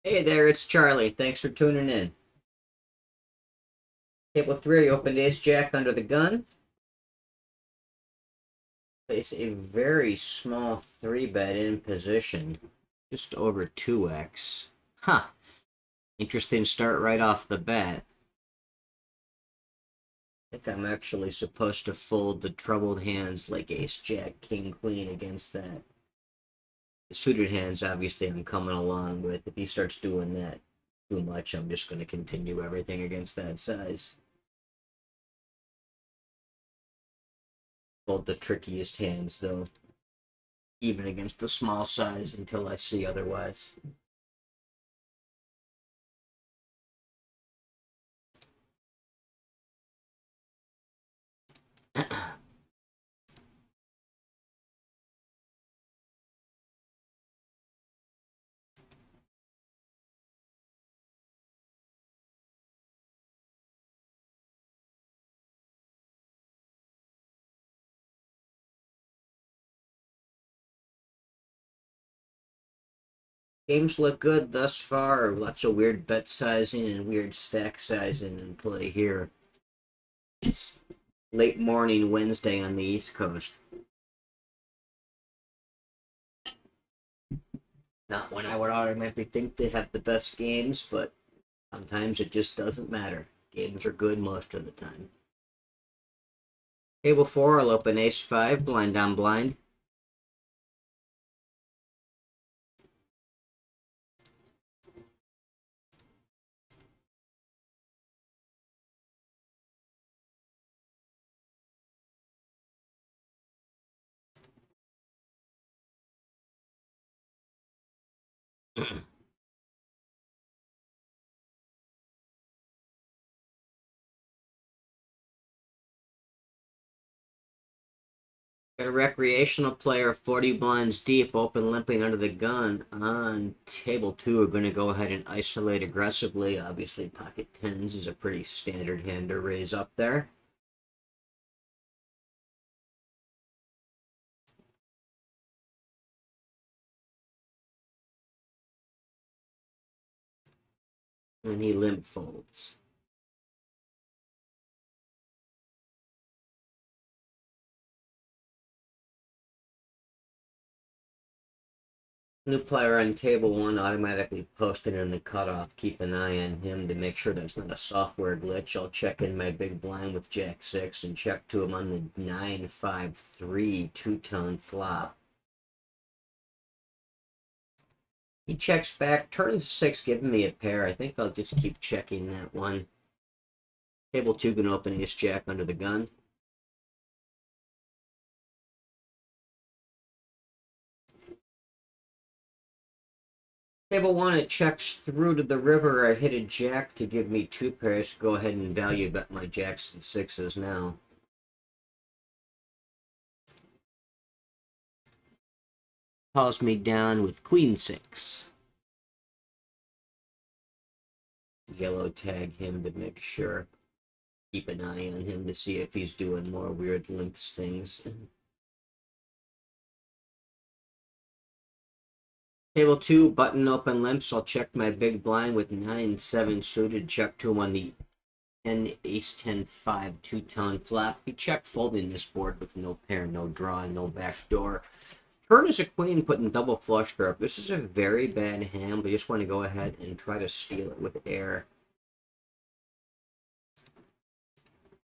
Hey there, it's Charlie. Thanks for tuning in. Table 3, opened ace jack under the gun. Place a very small 3-bet in position. Just over 2x. Huh. Interesting start right off the bat. I think I'm actually supposed to fold the troubled hands like ace jack, king, queen against that. The suited hands, obviously, I'm coming along with. If he starts doing that too much, I'm just going to continue everything against that size. Fold the trickiest hands, though, even against the small size until I see otherwise. Games look good thus far. Lots of weird bet sizing and weird stack sizing in play here. It's late morning Wednesday on the East Coast. Not when I would automatically think they have the best games, but sometimes it just doesn't matter. Games are good most of the time. Table 4, I'll open ace 5, blind on blind. A recreational player 40 blinds deep, open limping under the gun on table 2 are going to go ahead and isolate aggressively. Obviously, pocket tens is a pretty standard hand to raise up there. And he limp folds. New player on table 1 automatically posted in the cutoff. Keep an eye on him to make sure there's not a software glitch. I'll check in my big blind with jack 6 and check to him on the 9-5-3 two-tone flop. He checks back, turns 6, giving me a pair. I think I'll just keep checking that one. Table 2 gonna open ace jack under the gun. Table 1, it checks through to the river. I hit a jack to give me 2 pairs. Go ahead and value bet my jacks and 6s now. Calls me down with queen 6. Yellow tag him to make sure. Keep an eye on him to see if he's doing more weird limps things. Table 2, button open limps. I'll check my big blind with 9-7 suited. Check to him on the 10 ace 10-5 two-tone flop. He check folding this board with no pair, no draw, no backdoor. Turn is a queen putting double flush draw. This is a very bad hand. We just want to go ahead and try to steal it with air.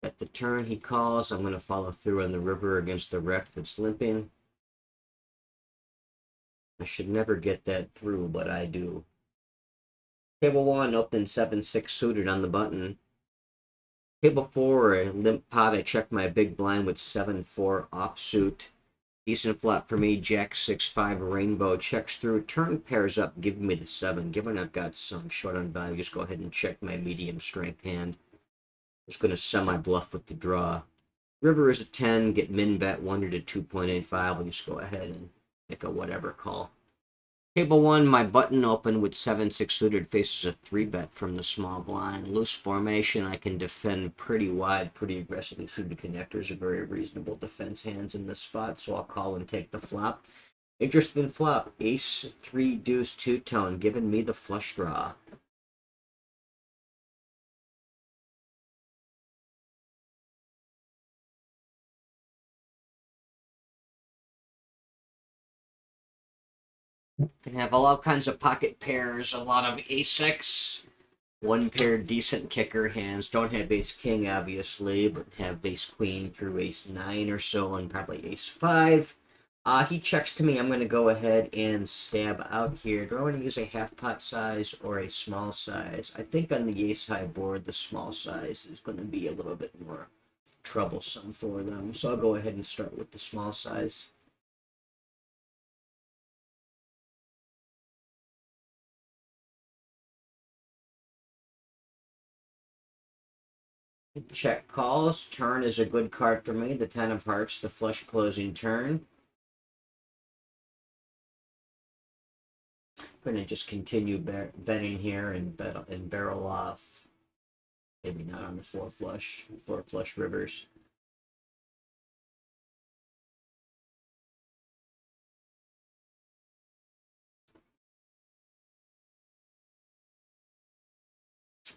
At the turn he calls, I'm going to follow through on the river against the wreck that's limping. I should never get that through, but I do. Table 1, open 7-6 suited on the button. Table 4, a limp pot. I check my big blind with 7-4 offsuit. Decent flop for me. Jack 6-5 rainbow checks through. Turn pairs up, giving me the 7. Given I've got some short on value, just go ahead and check my medium strength hand. Just going to semi bluff with the draw. River is a 10. Get min bet 1 to 2.85. We'll just go ahead and make a whatever call. Table 1, my button open with 7-6 suited faces a 3-bet from the small blind. Loose formation, I can defend pretty wide, pretty aggressively. Suited connectors are very reasonable defense hands in this spot, so I'll call and take the flop. Interesting flop. Ace 3 deuce two-tone, giving me the flush draw. Can have all kinds of pocket pairs, a lot of ace-x. One pair decent kicker hands. Don't have ace-king, obviously, but have ace-queen through ace-9 or so, and probably ace-5. He checks to me. I'm going to go ahead and stab out here. Do I want to use a half-pot size or a small size? I think on the ace-high board, the small size is going to be a little bit more troublesome for them. So I'll go ahead and start with the small size. Check calls. Turn is a good card for me. The 10 of hearts, the flush closing turn. I'm going to just continue betting here and barrel off. Maybe not on the four flush rivers.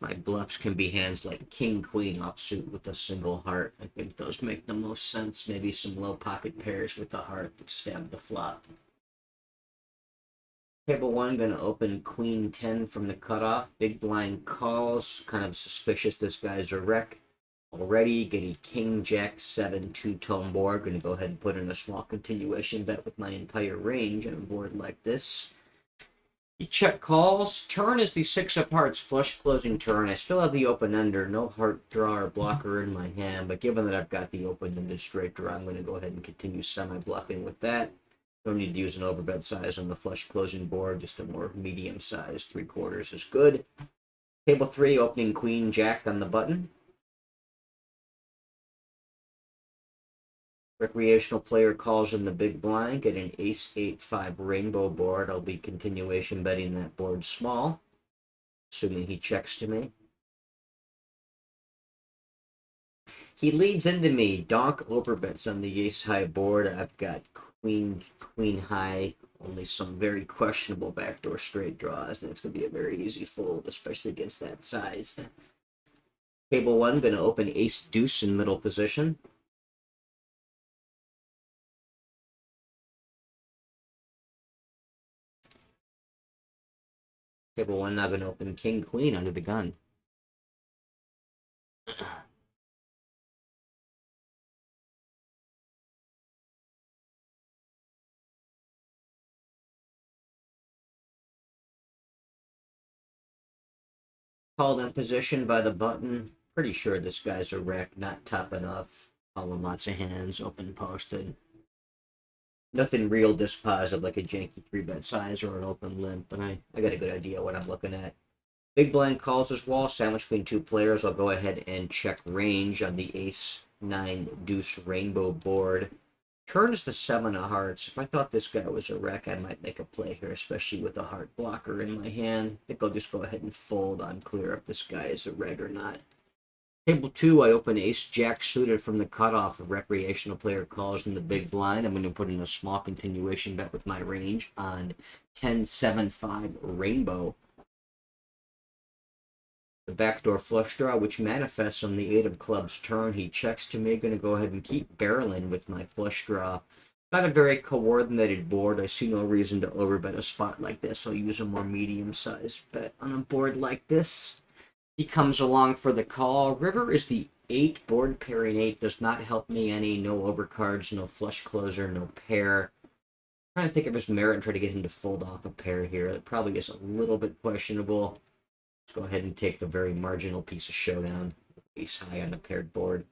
My bluffs can be hands like king, queen offsuit with a single heart. I think those make the most sense. Maybe some low pocket pairs with the heart that stab the flop. Table 1, going to open queen 10 from the cutoff. Big blind calls. Kind of suspicious this guy's a wreck already. Getting king jack 7 two-tone board. Going to go ahead and put in a small continuation bet with my entire range on a board like this. You check calls. Turn is the 6 of hearts, flush closing turn. I still have the open ender, no heart draw or blocker in my hand, but given that I've got the open ended straight draw, I'm going to go ahead and continue semi-bluffing with that. Don't need to use an overbet size on the flush closing board, just a more medium size, 3/4 is good. Table 3, opening queen jack on the button. Recreational player calls in the big blind, get an ace 8-5 rainbow board. I'll be continuation betting that board small, assuming he checks to me. He leads into me. Donk overbets on the ace high board. I've got queen high, only some very questionable backdoor straight draws, and it's going to be a very easy fold, especially against that size. Table 1, going to open ace deuce in middle position. Table 1, now going to open king queen under the gun. Called in position by the button. Pretty sure this guy's a wreck, not top enough. Calling lots of hands, open posted. Nothing real dispositive like a janky 3-bet size or an open limp, but I got a good idea what I'm looking at. Big blind calls as well, sandwiched between two players. I'll go ahead and check range on the ace 9 deuce rainbow board. Turn is the 7 of hearts. If I thought this guy was a wreck, I might make a play here, especially with a heart blocker in my hand. I think I'll just go ahead and fold. Unclear if this guy is a reg or not. Table 2, I open ace jack suited from the cutoff. A recreational player calls in the big blind. I'm going to put in a small continuation bet with my range on 10-7-5 rainbow. The backdoor flush draw, which manifests on the 8 of clubs turn. He checks to me. Going to go ahead and keep barreling with my flush draw. Got a very coordinated board. I see no reason to overbet a spot like this. I'll use a more medium-sized bet on a board like this. He comes along for the call. River is the 8. Board pairing 8 does not help me any. No overcards, no flush closer, no pair. I'm trying to think of his merit and try to get him to fold off a pair here. It probably is a little bit questionable. Let's go ahead and take the very marginal piece of showdown. Ace high on a paired board.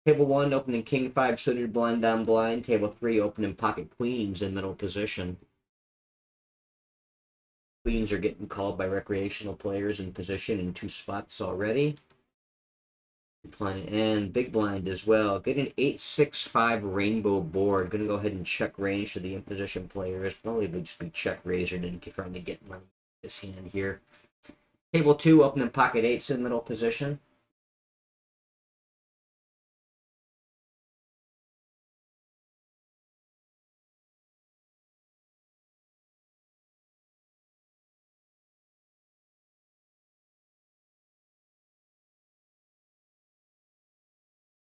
Table 1, opening king 5 suited blind down blind. Table 3, opening pocket queens in middle position. Queens are getting called by recreational players in position in 2 spots already. And big blind as well. Get an 8-6-5 rainbow board. Gonna go ahead and check range to the in-position players. Probably would just be check raising and trying to get money this hand here. Table 2, opening pocket 8s in middle position.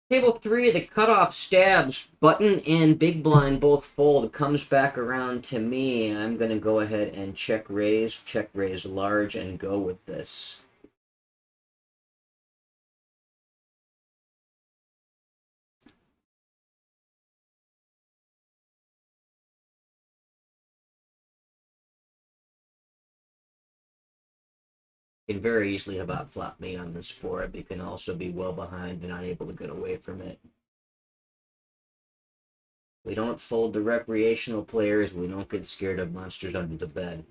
Table 3, the cutoff stabs. Button and big blind both fold. Comes back around to me. I'm going to go ahead and check raise large, and go with this. Can very easily have outflopped me on this board, but you can also be well behind and unable to get away from it. We don't fold the recreational players. We don't get scared of monsters under the bed.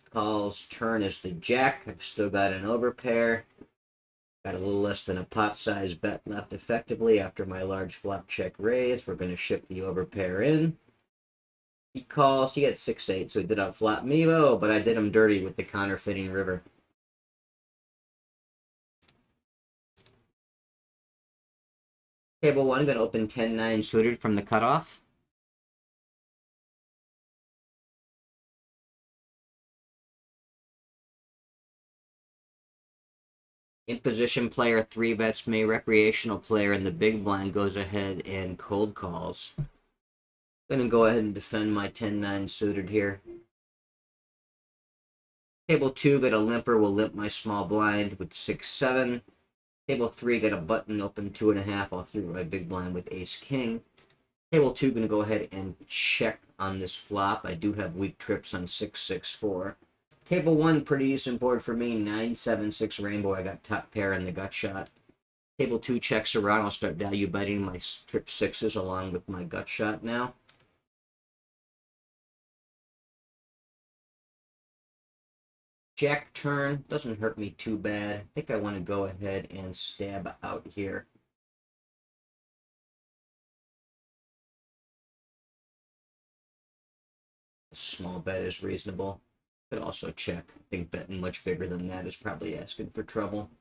Calls turn is the jack. I've still got an overpair. Got a little less than a pot size bet left effectively after my large flop check raise. We're going to ship the overpair in. He calls. He had 6-8, so he did outflop me. Oh, but I did him dirty with the counterfeiting river. Table 1, going to open 10-9 suited from the cutoff. In position player 3 bets me. Recreational player in the big blind goes ahead and cold calls. Gonna go ahead and defend my 10-9 suited here. Table 2, got a limper, will limp my small blind with 6-7. Table 3, got a button open 2.5. I'll through my big blind with ace-king. Table 2, gonna go ahead and check on this flop. I do have weak trips on 6-6-4. Table 1, pretty decent board for me. 9-7-6 rainbow. I got top pair in the gut shot. Table 2 checks around. I'll start value betting my trip 6s along with my gut shot now. Jack turn doesn't hurt me too bad. I think I want to go ahead and stab out here. A small bet is reasonable. Could also check. I think betting much bigger than that is probably asking for trouble.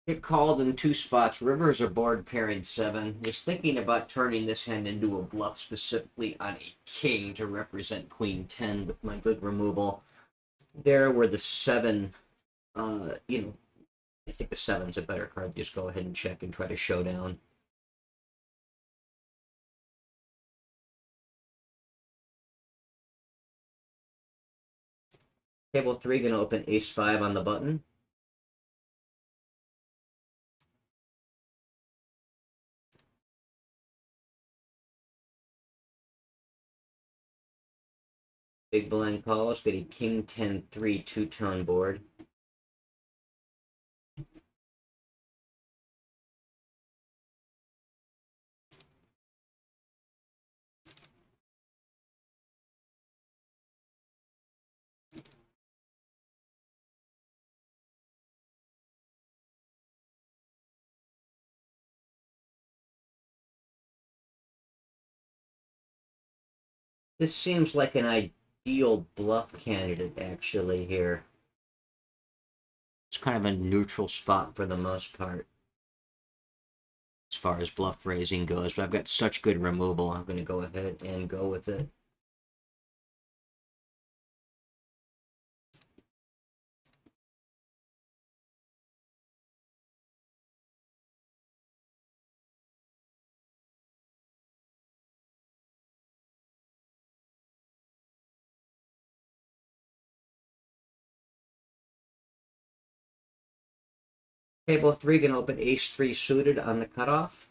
Get called in 2 spots. Rivers are board pairing 7. Was thinking about turning this hand into a bluff specifically on a king to represent queen 10 with my good removal. There were the 7, I think the 7's a better card. Just go ahead and check and try to show down. Table 3, gonna open ace-5 on the button. Big blind calls, get a king 10-3 two-tone board. This seems like an ideal bluff candidate, actually, here. It's kind of a neutral spot for the most part, as far as bluff raising goes, but I've got such good removal, I'm going to go ahead and go with it. Table 3, going to open ace-3 suited on the cutoff.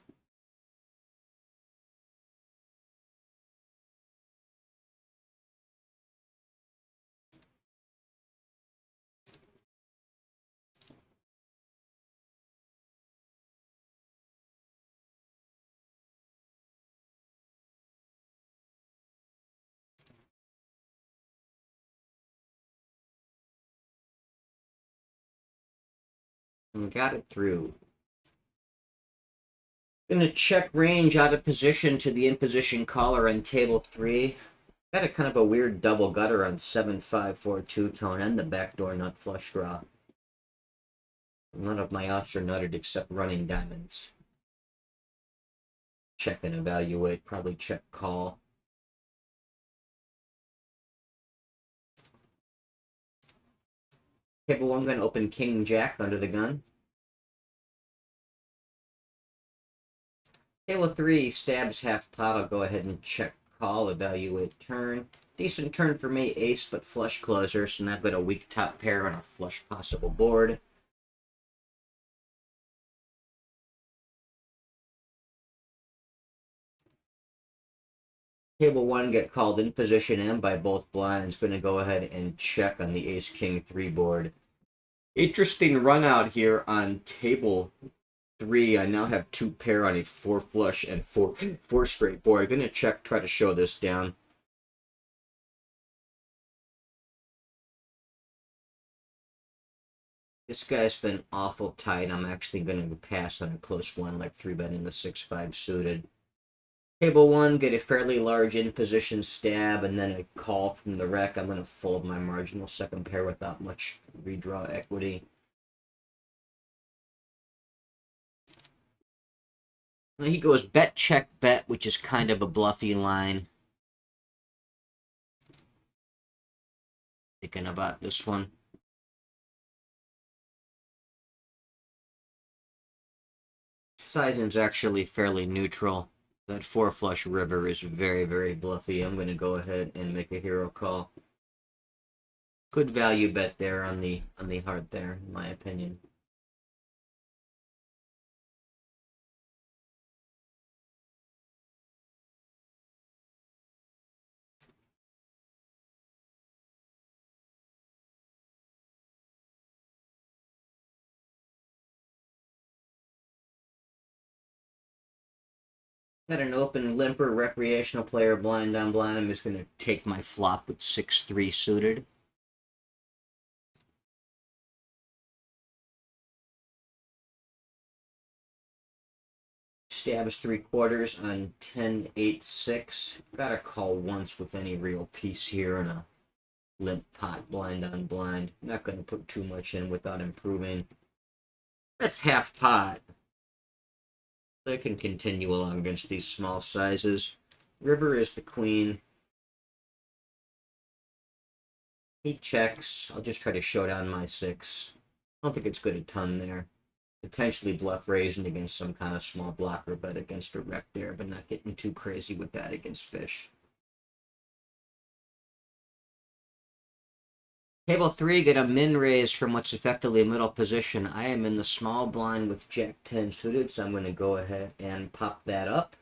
And got it through. Gonna check range out of position to the in position caller on table 3. Got a kind of a weird double gutter on 7-5-4 two-tone and the backdoor nut flush draw. None of my outs are nutted except running diamonds. Check and evaluate. Probably check call. Table 1 going to open King Jack under the gun. Table 3 stabs half pot. I'll go ahead and check call, evaluate turn. Decent turn for me, ace but flush closer, so now I've got a weak top pair on a flush possible board. Table 1 get called in position M by both blinds. Going to go ahead and check on the ace king 3 board. Interesting run out here on table 3. I now have 2 pair on a 4 flush and 4 straight board. I'm going to check, try to show this down. This guy's been awful tight. I'm actually going to pass on a close one, like 3-betting the 6-5 suited. Table 1, get a fairly large in-position stab, and then a call from the wreck. I'm going to fold my marginal second pair without much redraw equity. He goes bet, check, bet, which is kind of a bluffy line. Thinking about this one. Sizing's actually fairly neutral. That 4 flush river is very, very bluffy. I'm going to go ahead and make a hero call. Good value bet there on the heart there, in my opinion. Got an open limper recreational player blind on blind. I'm just going to take my flop with 6-3 suited. Stabs 3/4 on 10-8-6. Gotta call once with any real piece here and a limp pot blind on blind. Not going to put too much in without improving. That's half pot. I can continue along against these small sizes. River is the queen. He checks. I'll just try to show down my 6. I don't think it's good a ton there. Potentially bluff raising against some kind of small blocker bet against a wreck there, but not getting too crazy with that against fish. Table 3, get a min raise from what's effectively a middle position. I am in the small blind with Jack 10 suited, so I'm going to go ahead and pop that up.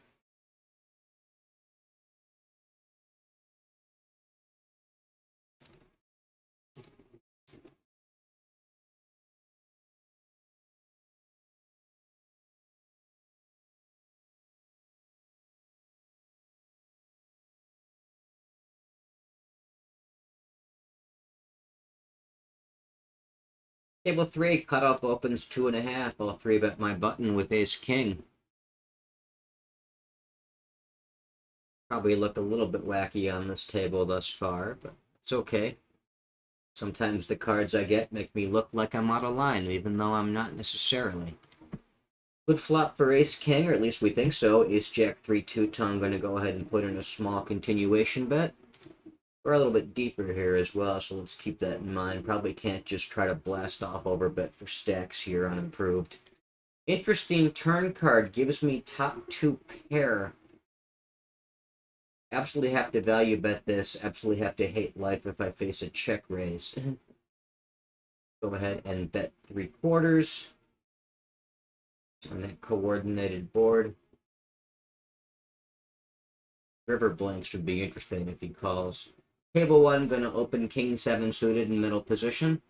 Table 3, cutoff opens 2.5. I'll 3-bet my button with ace king. Probably look a little bit wacky on this table thus far, but it's okay. Sometimes the cards I get make me look like I'm out of line, even though I'm not necessarily. Good flop for ace king, or at least we think so. Ace jack 3-2. I'm going to go ahead and put in a small continuation bet. We're a little bit deeper here as well, so let's keep that in mind. Probably can't just try to blast off overbet for stacks here unimproved. Interesting turn card. Gives me top 2 pair. Absolutely have to value bet this. Absolutely have to hate life if I face a check raise. Go ahead and bet 3/4 on that coordinated board. River blanks would be interesting if he calls. Table 1, going to open king 7 suited in middle position.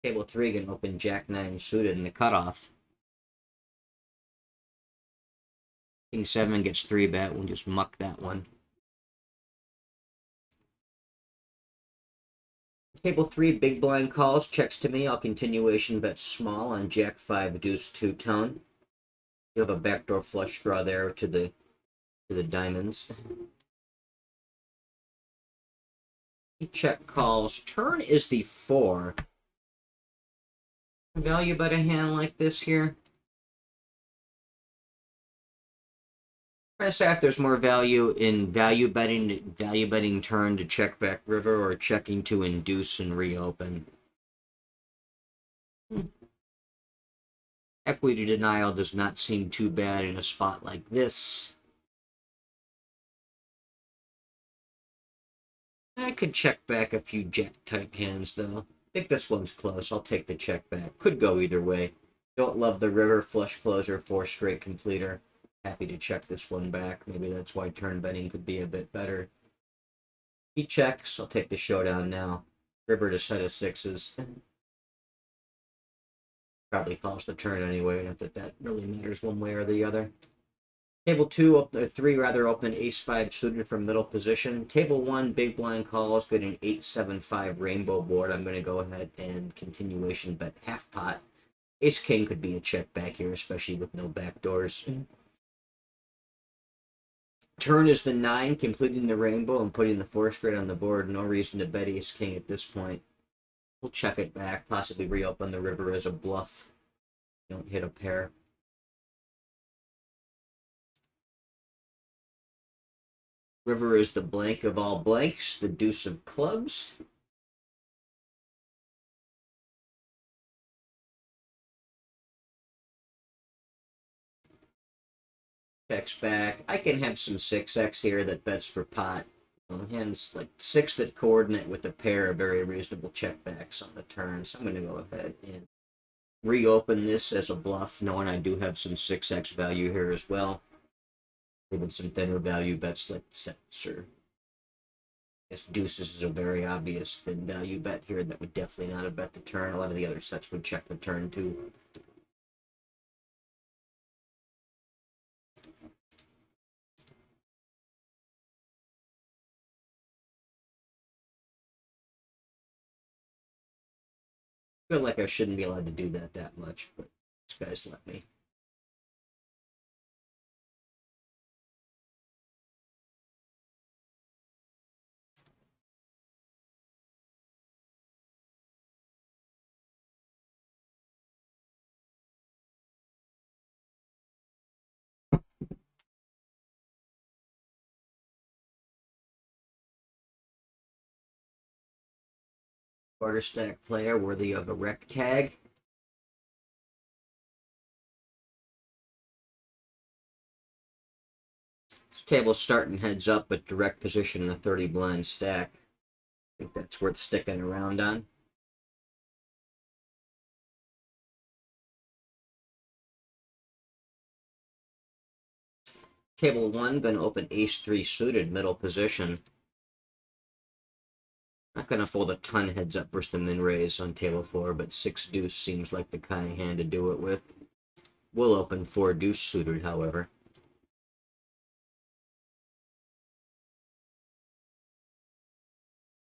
Table 3, going to open jack 9 suited in the cutoff. King 7 gets 3-bet. We'll just muck that one. Table 3, big blind calls, checks to me. I'll continuation bet small on jack 5 deuce 2 tone. You have a backdoor flush draw there to the to the diamonds. Check calls. Turn is the 4. Value bet a hand like this here. Trying to say if there's more value in value betting turn to check back river or checking to induce and reopen. Equity denial does not seem too bad in a spot like this. I could check back a few jack type hands though. I think this one's close. I'll take the check back. Could go either way. Don't love the river, flush closer, 4 straight completer. Happy to check this one back. Maybe that's why turn betting could be a bit better. He checks. I'll take the showdown now. River to set of 6s. Probably calls the turn anyway. Not that that really matters one way or the other. Table 2, up there, 3 rather open, ace-5 suited from middle position. Table 1, big blind calls, get an 8-7-5 rainbow board. I'm going to go ahead and continuation bet half pot. Ace-king could be a check back here, especially with no backdoors. Turn is the 9, completing the rainbow and putting the 4 straight on the board. No reason to bet ace-king at this point. We'll check it back, possibly reopen the river as a bluff. Don't hit a pair. River is the blank of all blanks, the deuce of clubs. Checks back. I can have some 6x here that bets for pot. Hands like 6 that coordinate with a pair of very reasonable checkbacks on the turn. So I'm going to go ahead and reopen this as a bluff, knowing I do have some 6x value here as well. Even some thinner value bets like sets or I guess deuces is a very obvious thin value bet here that would definitely not have bet the turn. A lot of the other sets would check the turn too. I feel like I shouldn't be allowed to do that much, but these guys let me. Quarter stack player worthy of a rec tag. This table's starting heads up, but direct position in a 30 blind stack. I think that's worth sticking around on. Table 1, going to open ace-3 suited, middle position. Not going to fold a ton heads up versus the min raise on table 4, but 6 deuce seems like the kind of hand to do it with. We'll open 4 deuce suited, however.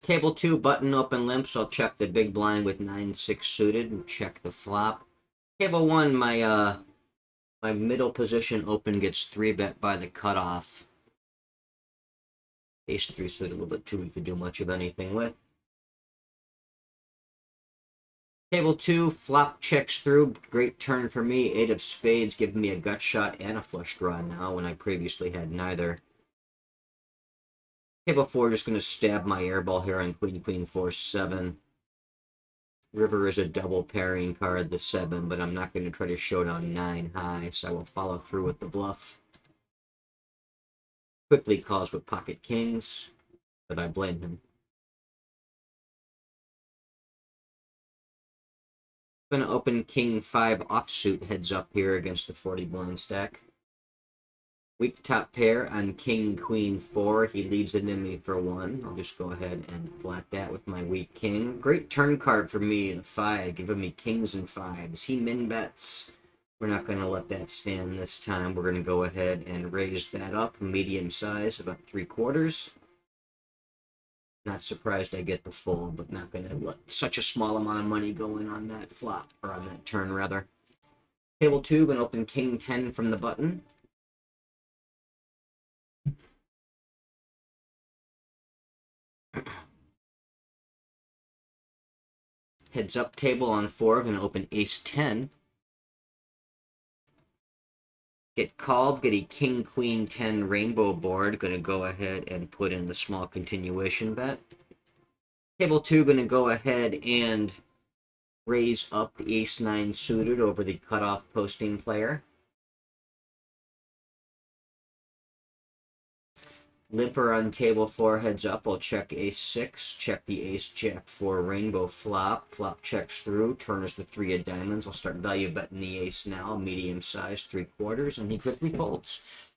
Table 2, button open limps. I'll check the big blind with 9-6 suited and check the flop. Table 1, my middle position open gets 3-bet by the cutoff. Ace-3 suited a little bit too weak to do much of anything with. Table 2, flop checks through. Great turn for me. 8 of spades giving me a gut shot and a flush draw now when I previously had neither. Table 4, just going to stab my airball here on queen, queen, 4, 7. River is a double pairing card, the 7, but I'm not going to try to showdown 9 high, so I will follow through with the bluff. Quickly calls with pocket kings, but I blame him. Going to open king 5 offsuit heads up here against the 40 blind stack. Weak top pair on king queen 4. He leads into me for 1. I'll just go ahead and flat that with my weak king. Great turn card for me, the 5, giving me kings and 5s. He min bets. We're not going to let that stand this time. We're going to go ahead and raise that up, medium size, about 3/4. Not surprised I get the full, but not going to let such a small amount of money go in on that flop, or on that turn, rather. Table 2, going to open king 10 from the button. Heads up table on 4, gonna open ace 10. Get called, get a king queen 10 rainbow board, gonna go ahead and put in the small continuation bet. Table 2, gonna go ahead and raise up the ace 9 suited over the cutoff posting player. Limper on table 4, heads up. I'll check ace 6, check the ace jack 4 rainbow flop. Flop checks through, turn is the 3 of diamonds. I'll start value betting the ace now, medium size, 3/4, and he quickly folds.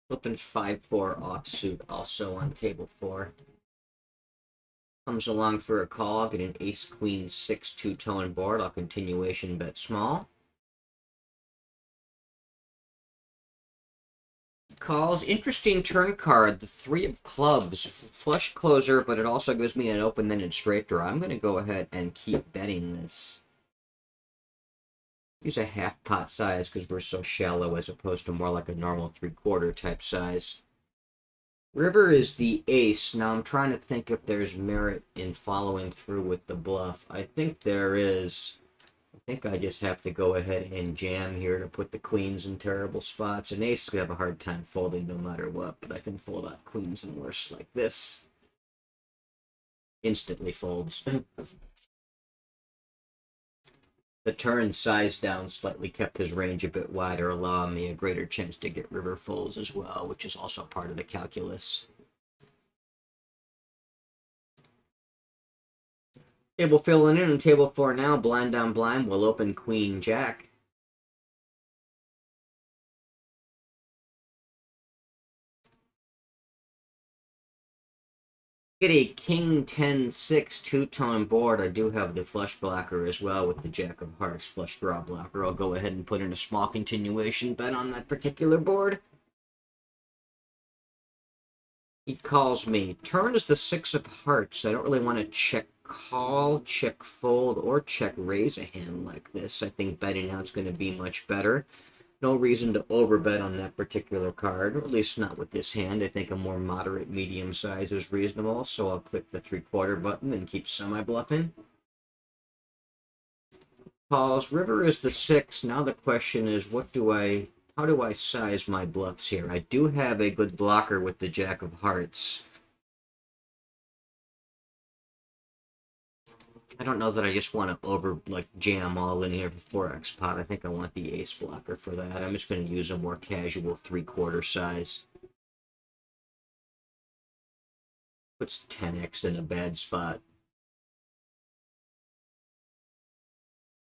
Flipping 5-4 offsuit also on table 4. Comes along for a call, get an ace queen 6 two-tone board. I'll continuation bet small. Calls. Interesting turn card, the 3 of clubs. Flush closer, but it also gives me an open-ended straight draw. I'm going to go ahead and keep betting this. Use a half pot size because we're so shallow as opposed to more like a normal 3/4 type size. River is the ace. Now I'm trying to think if there's merit in following through with the bluff. I think there is. I think I just have to go ahead and jam here to put the queens in terrible spots. An ace is going to have a hard time folding no matter what, but I can fold out queens and worse like this. Instantly folds. The turn size down slightly kept his range a bit wider, allowing me a greater chance to get river folds as well, which is also part of the calculus. Table filling in on table 4 now, blind on blind, we'll open queen jack. Get a king 10-6 two-tone board. I do have the flush blocker as well with the jack of hearts flush draw blocker. I'll go ahead and put in a small continuation bet on that particular board. He calls me. Turn is the 6 of hearts. I don't really want to check call, check fold, or check raise a hand like this. I think betting out's going to be much better. No reason to overbet on that particular card, or at least not with this hand. I think a more moderate medium size is reasonable, so I'll click the 3/4 button and keep semi-bluffing. Calls. River is the 6. Now the question is, how do I size my bluffs here? I do have a good blocker with the jack of hearts. I don't know that I just want to jam all in here for 4x pot. I think I want the ace blocker for that. I'm just going to use a more casual 3/4 size. Puts 10x in a bad spot.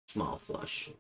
Small flush.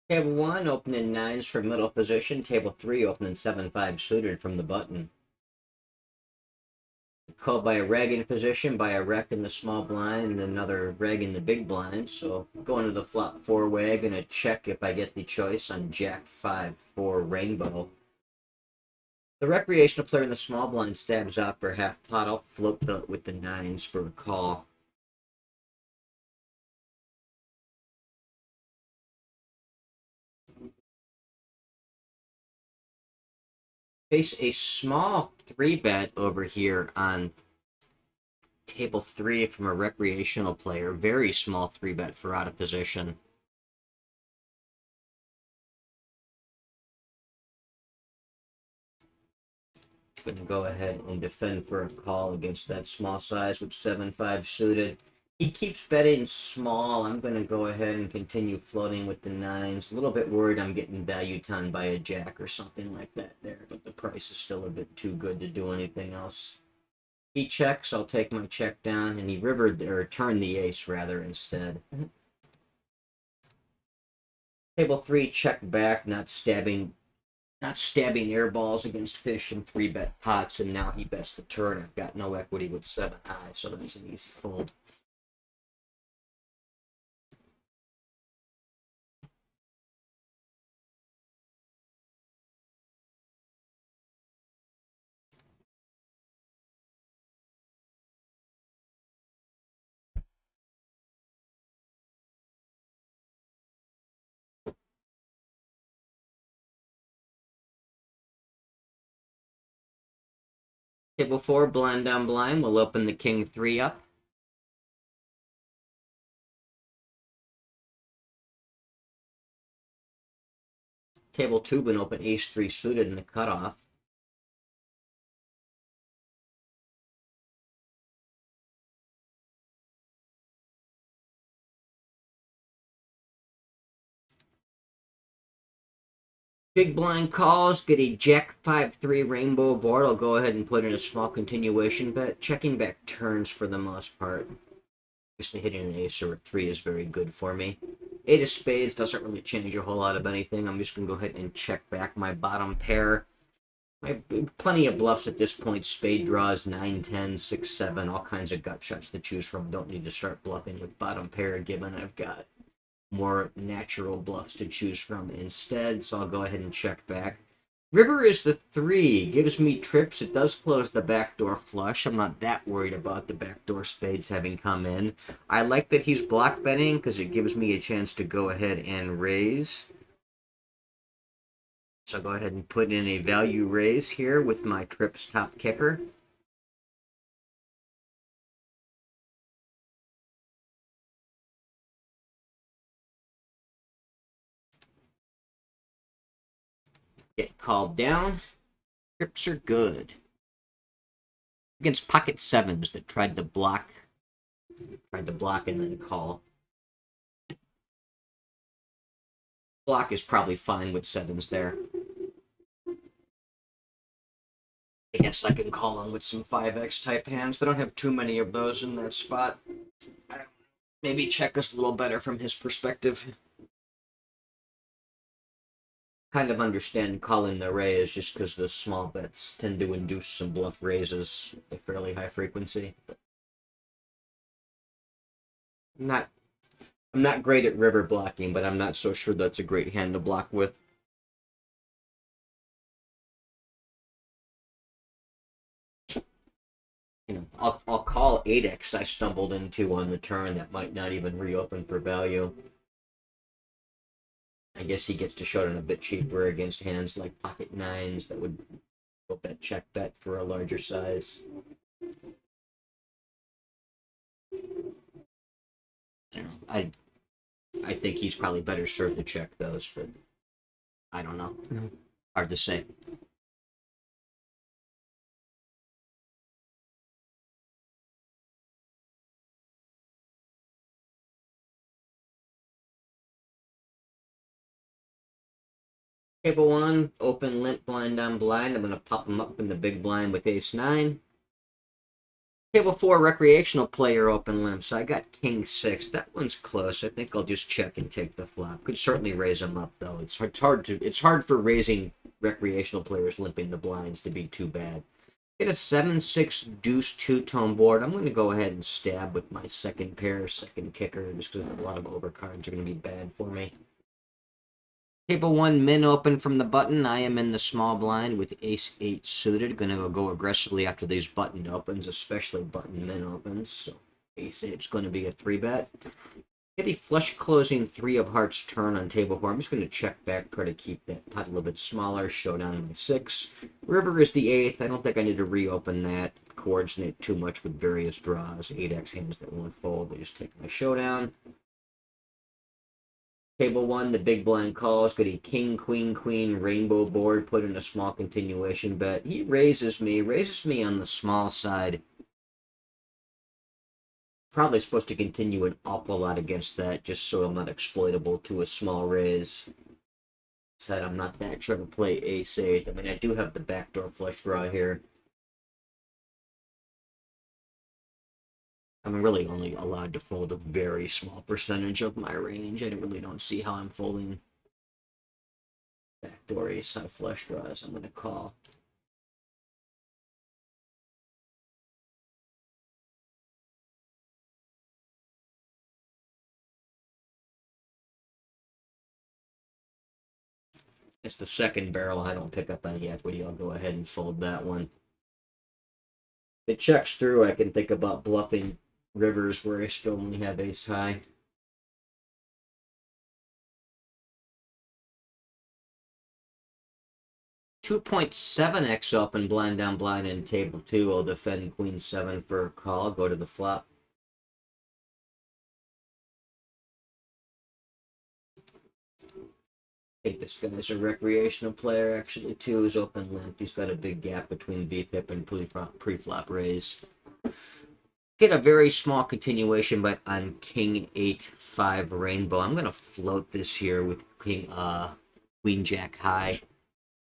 Table 1, opening 9s from middle position. Table 3, opening 7-5 suited from the button. Called by a reg in position, by a rec in the small blind, and another reg in the big blind. So going to the flop 4-way, gonna check if I get the choice on jack 5-4 rainbow. The recreational player in the small blind stabs out for half pot. I'll float with the 9s for a call. Face a small 3-bet over here on Table 3 from a recreational player. Very small 3-bet for out of position. Going to go ahead and defend for a call against that small size with 7-5 suited. He keeps betting small. I'm going to go ahead and continue floating with the 9s. A little bit worried I'm getting value ton by a jack or something like that there, but the price is still a bit too good to do anything else. He checks, I'll take my check down, and he turned the ace rather instead. Table 3, check back, not stabbing air balls against fish in 3-bet pots, and now he bets the turn. I've got no equity with 7 high, so that's an easy fold. Table 4, blind on blind. We'll open the king 3 up. Table 2, been open ace 3 suited in the cutoff. Big blind calls, get a jack 5-3 rainbow board. I'll go ahead and put in a small continuation bet. Checking back turns for the most part. Obviously hitting an ace or a 3 is very good for me. 8 of spades doesn't really change a whole lot of anything. I'm just going to go ahead and check back my bottom pair. I have plenty of bluffs at this point. Spade draws, 9, 10, 6, 7, all kinds of gut shots to choose from. Don't need to start bluffing with bottom pair, given I've got more natural bluffs to choose from instead, so I'll go ahead and check back. River is the 3, gives me trips. It does close the backdoor flush. I'm not that worried about the backdoor spades having come in. I like that he's block betting because it gives me a chance to go ahead and raise. So I'll go ahead and put in a value raise here with my trips top kicker. Get called down. Trips are good. Against pocket 7s that tried to block and then call. Block is probably fine with 7s there. I guess I can call him with some 5x type hands. They don't have too many of those in that spot. Maybe check us a little better from his perspective. Kind of understand calling the raise just because the small bets tend to induce some bluff raises at fairly high frequency. I'm not great at river blocking, but I'm not so sure that's a great hand to block with. You know, I'll call 8x I stumbled into on the turn that might not even reopen for value. I guess he gets to showdown a bit cheaper against hands like pocket 9s that would go bet check bet for a larger size. I think he's probably better served to check those, but I don't know. Hard to say. Table 1, open limp blind on blind. I'm going to pop him up in the big blind with ace 9. Table 4, recreational player open limp. So I got king 6. That one's close. I think I'll just check and take the flop. Could certainly raise him up though. It's hard for raising recreational players limping the blinds to be too bad. Get a 7-6 deuce 2-tone board. I'm going to go ahead and stab with my second pair, second kicker, just because a lot of overcards are going to be bad for me. Table 1, min open from the button. I am in the small blind with ace 8 suited. Gonna go aggressively after these button opens, especially button min opens. So ace 8 is going to be a 3-bet. Get a flush closing 3 of hearts turn on table 4. I'm just going to check back, try to keep that pot a little bit smaller. Showdown my 6. River is the 8th. I don't think I need to reopen that. coordinate too much with various draws. 8x hands that won't fold. I just take my showdown. Table 1, the big blind calls. Got a king, queen, queen, rainbow board. Put in a small continuation bet. He raises me on the small side. Probably supposed to continue an awful lot against that, just so I'm not exploitable to a small raise. Said I'm not that trying to play ace-8. I mean, I do have the backdoor flush draw here. I'm really only allowed to fold a very small percentage of my range. I really don't see how I'm folding backdoor ace-high flush draws. I'm going to call. It's the second barrel. I don't pick up any equity. I'll go ahead and fold that one. If it checks through, I can think about bluffing rivers where I still only have ace-high. 2.7x open blind down blind in table 2. I'll defend queen 7 for a call. Go to the flop. I think this guy's a recreational player, actually, too. He's open limp. He's got a big gap between VPIP and pre-flop raise. Get a very small continuation, but on king 8-5 rainbow. I'm going to float this here with queen jack high.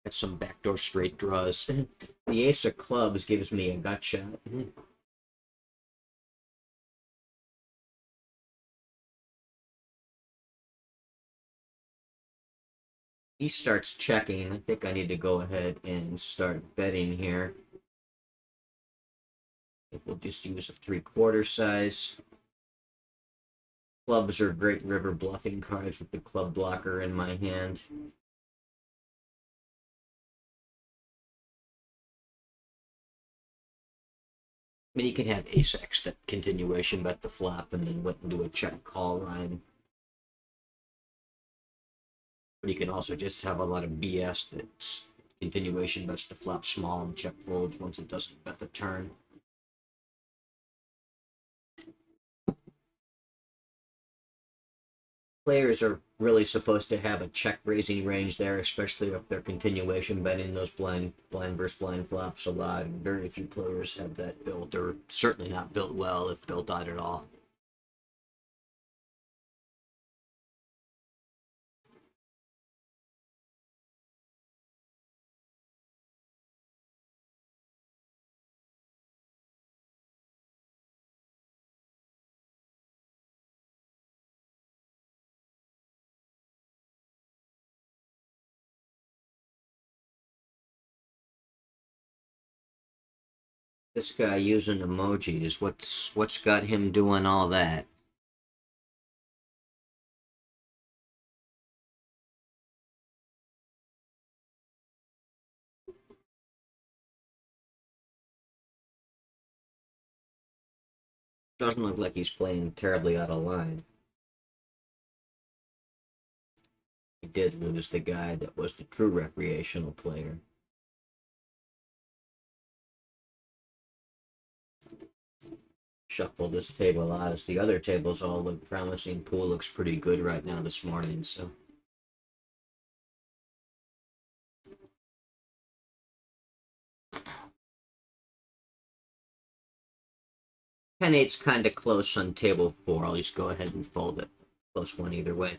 Got some backdoor straight draws. The ace of clubs gives me a gut shot. He starts checking. I think I need to go ahead and start betting here. I think we'll just use a 3/4 size. Clubs are great river bluffing cards with the club blocker in my hand. I mean, you can have ace-x, that continuation bet the flop, and then went into a check call line. But you can also just have a lot of BS that's continuation bets the flop small and check folds once it doesn't bet the turn. Players are really supposed to have a check raising range there, especially if they're continuation betting those blind versus blind flops a lot. Very few players have that built, or certainly not built well, if built out at all. This guy using emojis, what's got him doing all that? Doesn't look like he's playing terribly out of line. He did lose the guy that was the true recreational player. Shuffle this table out as the other tables all look promising. Pool looks pretty good right now this morning, so. Ten eight's kind of close on table 4. I'll just go ahead and fold it. Close one either way.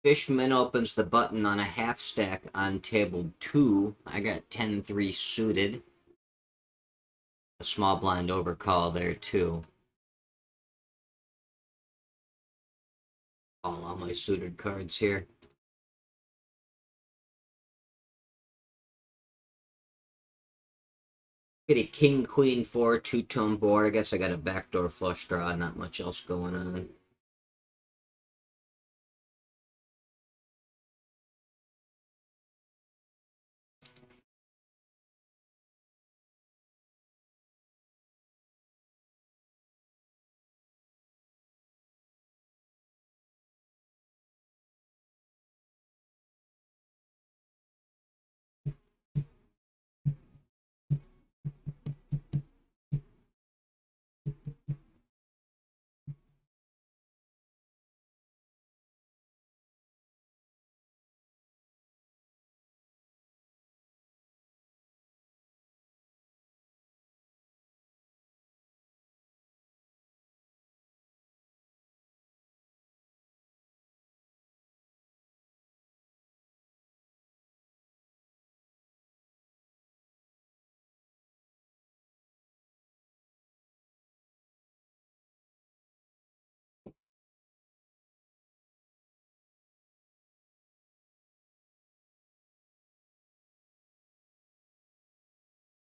Fishman opens the button on a half stack on table 2. I got 10-3 suited. A small blind overcall there too. All my suited cards here. Get a king, queen, 4, two-tone board. I guess I got a backdoor flush draw, not much else going on.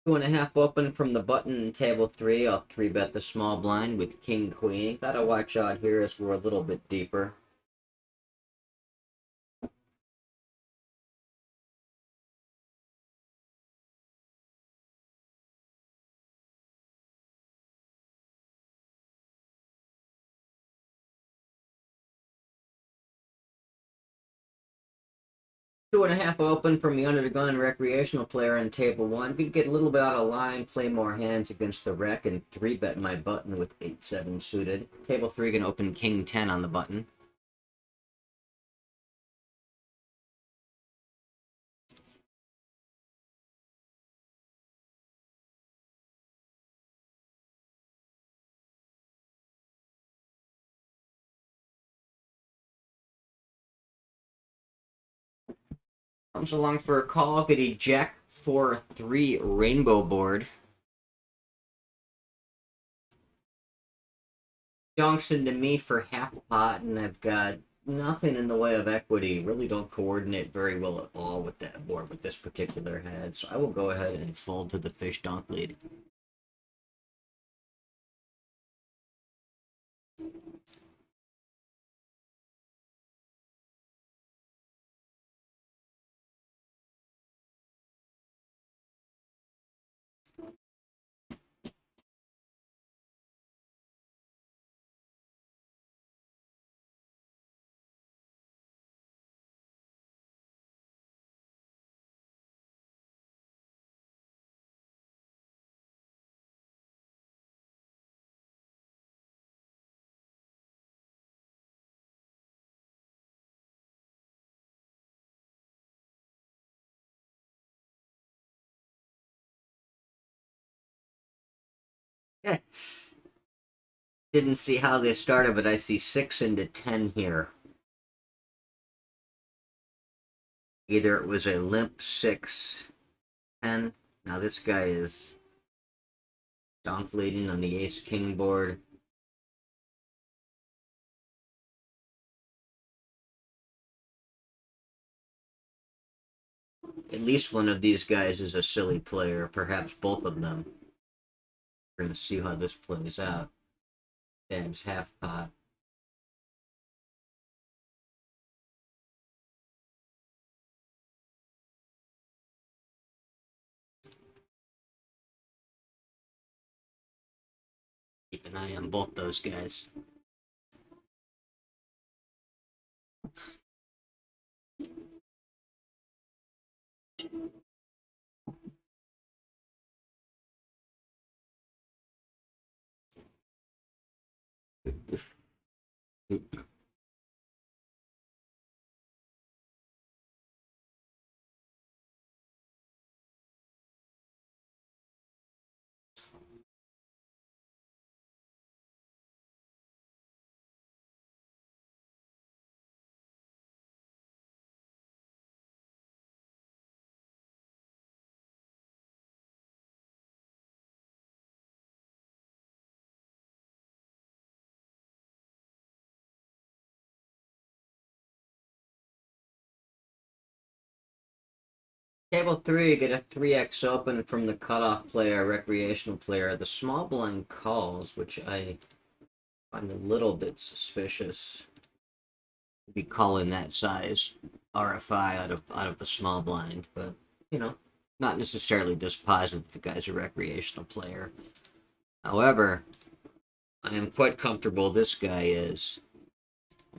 Two and a half open from the button in table 3. I'll 3-bet the small blind with king, queen. Gotta watch out here as we're a little bit deeper. Two and a half open from the under the gun recreational player on table 1. Could get a little bit out of line, play more hands against the rec, and 3-bet my button with 8-7 suited. Table 3 gonna open king 10 on the button. Comes along for a call. Get a jack 4-3 rainbow board. Donks into me for half a pot, and I've got nothing in the way of equity. Really don't coordinate very well at all with that board with this particular hand, so I will go ahead and fold to the fish donk lead. Yeah. Didn't see how they started, but I see 6 into 10 here. Either it was a limp 6-10. Now this guy is donk leading on the ace-king board. At least one of these guys is a silly player, perhaps both of them. We're going to see how this plays out. Dabs half pot. Keep an eye on both those guys. Table 3, get a 3x open from the cutoff player, recreational player. The small blind calls, which I find a little bit suspicious. Be calling that size RFI out of the small blind, but you know, not necessarily dispositive the guy's a recreational player. However, I am quite comfortable this guy is.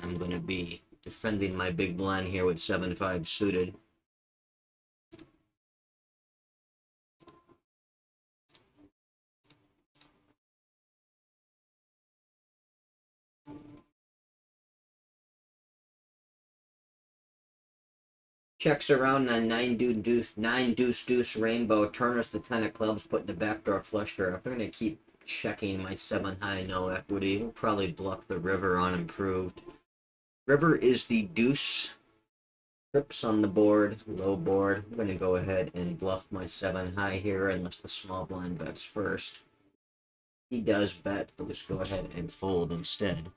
I'm going to be defending my big blind here with 7-5 suited. Checks around on 9 deuce rainbow, turners the 10 of clubs, putting the backdoor flush draw. I'm going to keep checking my 7 high, no equity. We'll probably bluff the river unimproved. River is the deuce. Trips on the board, low board. I'm going to go ahead and bluff my 7 high here unless the small blind bets first. He does bet, but just go ahead and fold instead.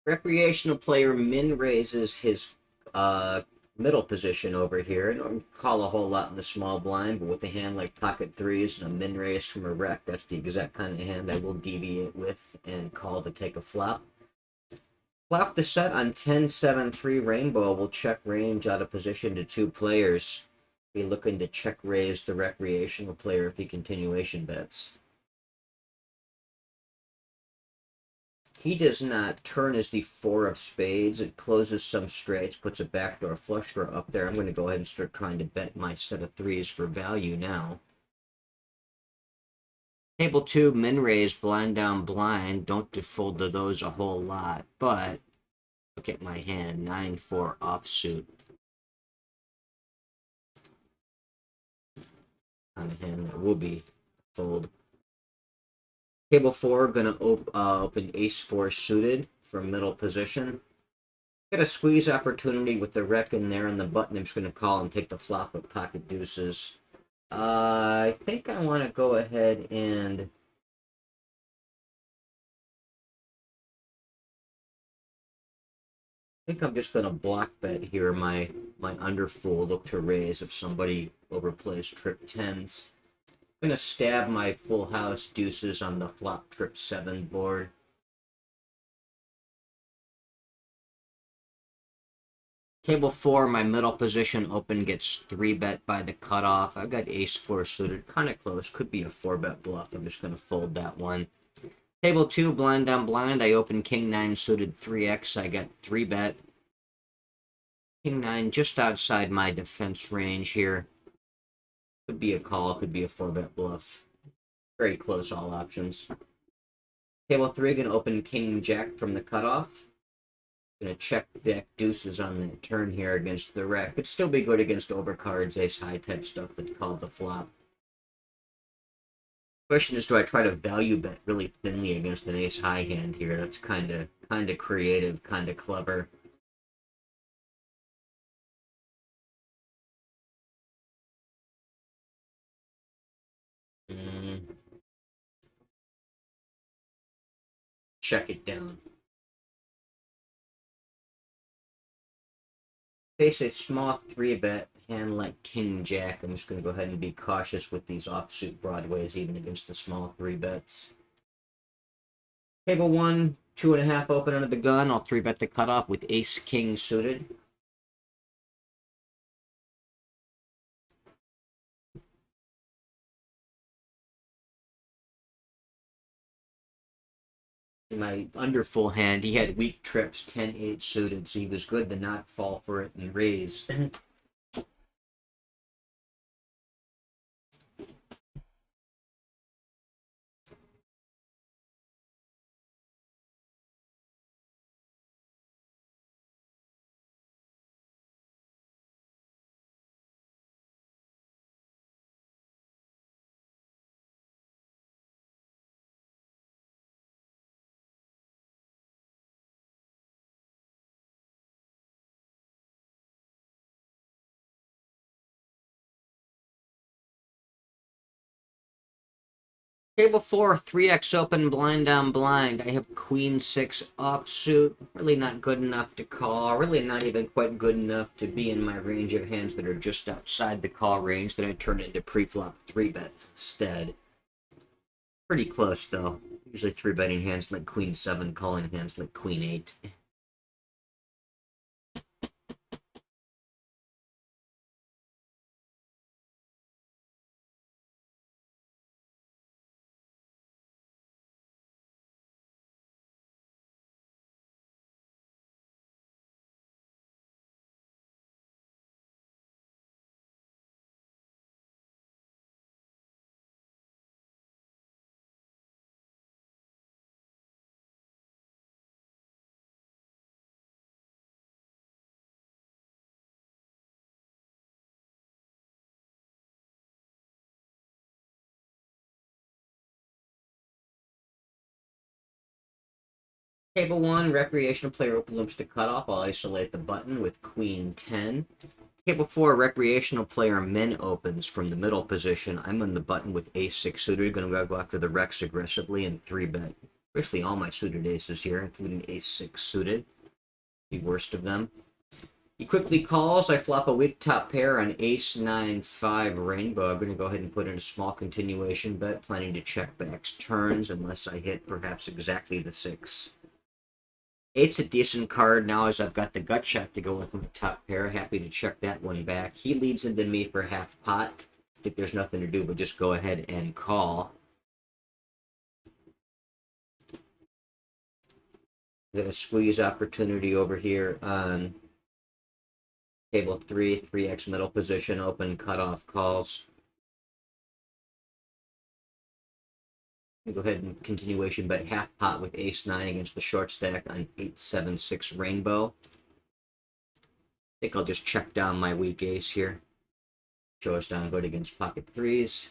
Recreational player min raises his middle position over here. I don't call a whole lot in the small blind, but with a hand like pocket threes and a min raise from a rec, that's the exact kind of hand I will deviate with and call to take a flop. Flop the set on 10-7-3 rainbow will check range out of position to 2 players. Be looking to check raise the recreational player if he continuation bets. He does not. Turn is the 4 of spades. It closes some straights, puts a backdoor flush draw up there. I'm going to go ahead and start trying to bet my set of threes for value now. Table 2, min raise, blind down blind. Don't default to those a whole lot, but look at my hand, 9-4 offsuit. On a hand that will be fold. Table 4, gonna open ace-4 suited from middle position. Got a squeeze opportunity with the rec in there and the button. I'm just gonna call and take the flop with pocket deuces. I think I want to go ahead and I think I'm just gonna block bet here. My underfold, look to raise if somebody overplays trip tens. I'm gonna stab my full house deuces on the flop trip 7 board. Table 4, my middle position open gets 3-bet by the cutoff. I've got ace-4 suited, kind of close. Could be a 4-bet bluff. I'm just going to fold that one. Table 2, blind down blind. I open king-9 suited 3x. I got 3-bet. King-9 just outside my defense range here. Could be a call, could be a 4-bet bluff. Very close, all options. Table 3, going to open king-jack from the cutoff. Gonna check back deuces on the turn here against the rec. Could still be good against overcards, ace high type stuff that called the flop. Question is, do I try to value bet really thinly against an ace high hand here? That's kind of creative, kind of clever. Check it down. Face a small 3-bet hand like king jack. I'm just going to go ahead and be cautious with these offsuit broadways, even against the small 3-bets. Table 1, 2.5 open under the gun. I'll 3-bet the cutoff with ace king suited. In my under full hand, he had weak trips, 10-8 suited, so he was good to not fall for it and raise. Table 4, 3x open, blind on blind. I have queen 6 offsuit. Really not good enough to call. Really not even quite good enough to be in my range of hands that are just outside the call range that I turn into pre-flop 3-bets instead. Pretty close, though. Usually 3-betting hands like queen 7, calling hands like queen 8. Table 1, recreational player open limps to cutoff. I'll isolate the button with queen 10. Table 4, recreational player min opens from the middle position. I'm on the button with ace 6 suited. Going to go after the Rex aggressively and 3-bet. Basically all my suited aces here, including ace 6 suited. The worst of them. He quickly calls. I flop a weak top pair on ace 9-5 rainbow. I'm going to go ahead and put in a small continuation bet, planning to check back's turns unless I hit perhaps exactly the 6. Eight's a decent card now as I've got the gut shot to go with my top pair. Happy to check that one back. He leads into me for half pot. I think there's nothing to do but just go ahead and call. Got a squeeze opportunity over here on table 3, 3x middle position, open, cutoff calls. Go ahead and continuation bet half pot with ace 9 against the short stack on 8-7-6 rainbow. I think I'll just check down my weak ace here. Show us down good against pocket 3s.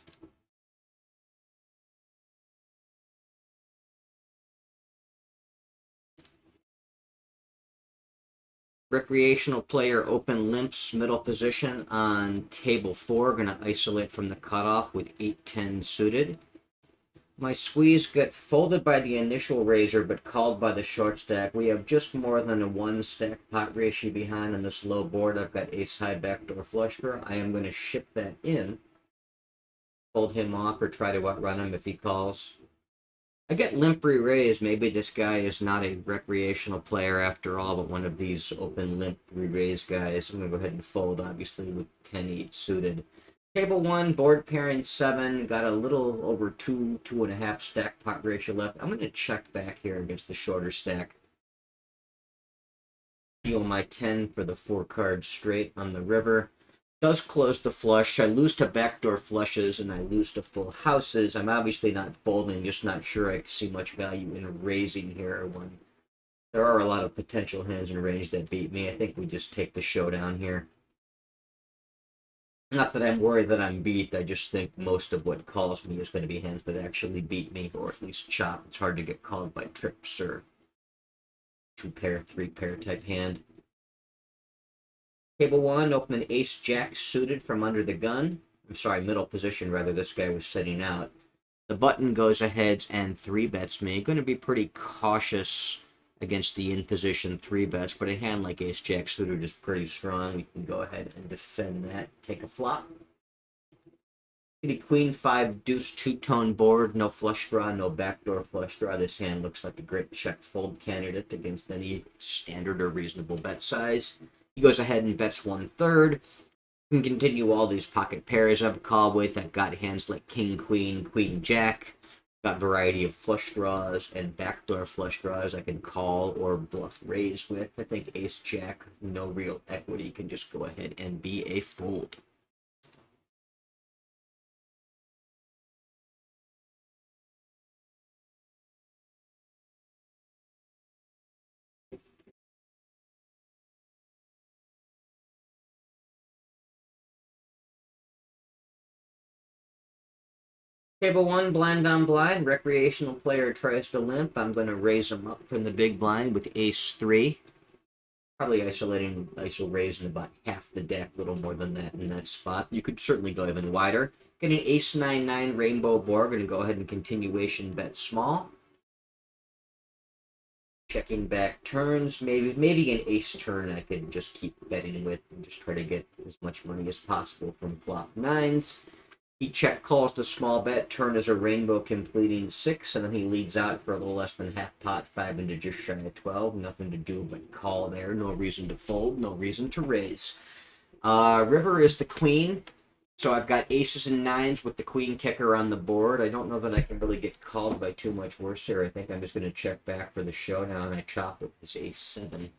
Recreational player open limps middle position on table 4. Gonna isolate from the cutoff with 8-10 suited. My squeeze got folded by the initial raiser, but called by the short stack. We have just more than a 1 stack pot ratio behind on this low board. I've got ace high backdoor flush draw. I am going to ship that in. Fold him off or try to outrun him if he calls. I get limp re-raised. Maybe this guy is not a recreational player after all, but one of these open limp re-raised guys. I'm going to go ahead and fold, obviously, with 10-8 suited. Table 1, board pairing 7, got a little over 2.5 stack pot ratio left. I'm going to check back here against the shorter stack. Deal my 10 for the 4 cards straight on the river. Does close the flush. I lose to backdoor flushes and I lose to full houses. I'm obviously not folding, just not sure I see much value in raising here when there are a lot of potential hands in range that beat me. I think we just take the showdown here. Not that I'm worried that I'm beat, I just think most of what calls me is going to be hands that actually beat me, or at least chop. It's hard to get called by trips or 2-pair, 3-pair type hand. Table 1, open an ace-jack suited from under the gun. I'm sorry, middle position, rather, this guy was setting out. The button goes ahead and 3-bets me. Going to be pretty cautious against the in-position 3-bets, but a hand like ace-jack suited is pretty strong. We can go ahead and defend that. Take a flop. Queen 5 deuce 2-tone board, no flush draw, no backdoor flush draw. This hand looks like a great check fold candidate against any standard or reasonable bet size. He goes ahead and bets 1/3. Can continue all these pocket pairs I've called with. I've got hands like king, queen, queen, jack. Got variety of flush draws and backdoor flush draws I can call or bluff raise with. I think ace jack, no real equity, can just go ahead and be a fold. Table 1, blind on blind. Recreational player tries to limp. I'm going to raise him up from the big blind with ace 3. Probably ISO raising about half the deck, a little more than that in that spot. You could certainly go even wider. Get an ace 9-9 rainbow board. Going to go ahead and continuation bet small. Checking back turns. Maybe an ace turn I could just keep betting with and just try to get as much money as possible from flop 9s. He check calls the small bet, turn is a rainbow completing 6, and then he leads out for a little less than half pot, 5 into just shy of 12. Nothing to do but call there. No reason to fold, no reason to raise. River is the queen, so I've got aces and 9s with the queen kicker on the board. I don't know that I can really get called by too much worse here. I think I'm just going to check back for the showdown. I chop with this ace 7.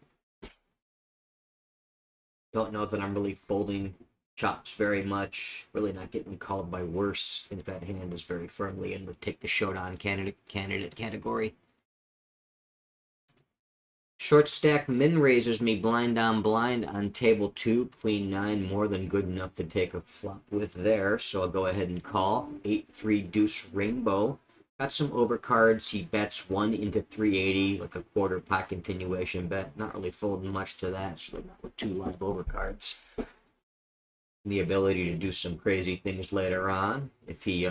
Don't know that I'm really folding chops very much. Really not getting called by worse. I think that hand is very firmly in the take the showdown candidate category. Short stack min raises me blind on table 2. Queen 9 more than good enough to take a flop with there. So I'll go ahead and call. 8-3 deuce rainbow. Got some overcards. He bets 1 into 380, like a quarter pot continuation bet. Not really folding much to that. Actually, not with 2 live overcards. The ability to do some crazy things later on if he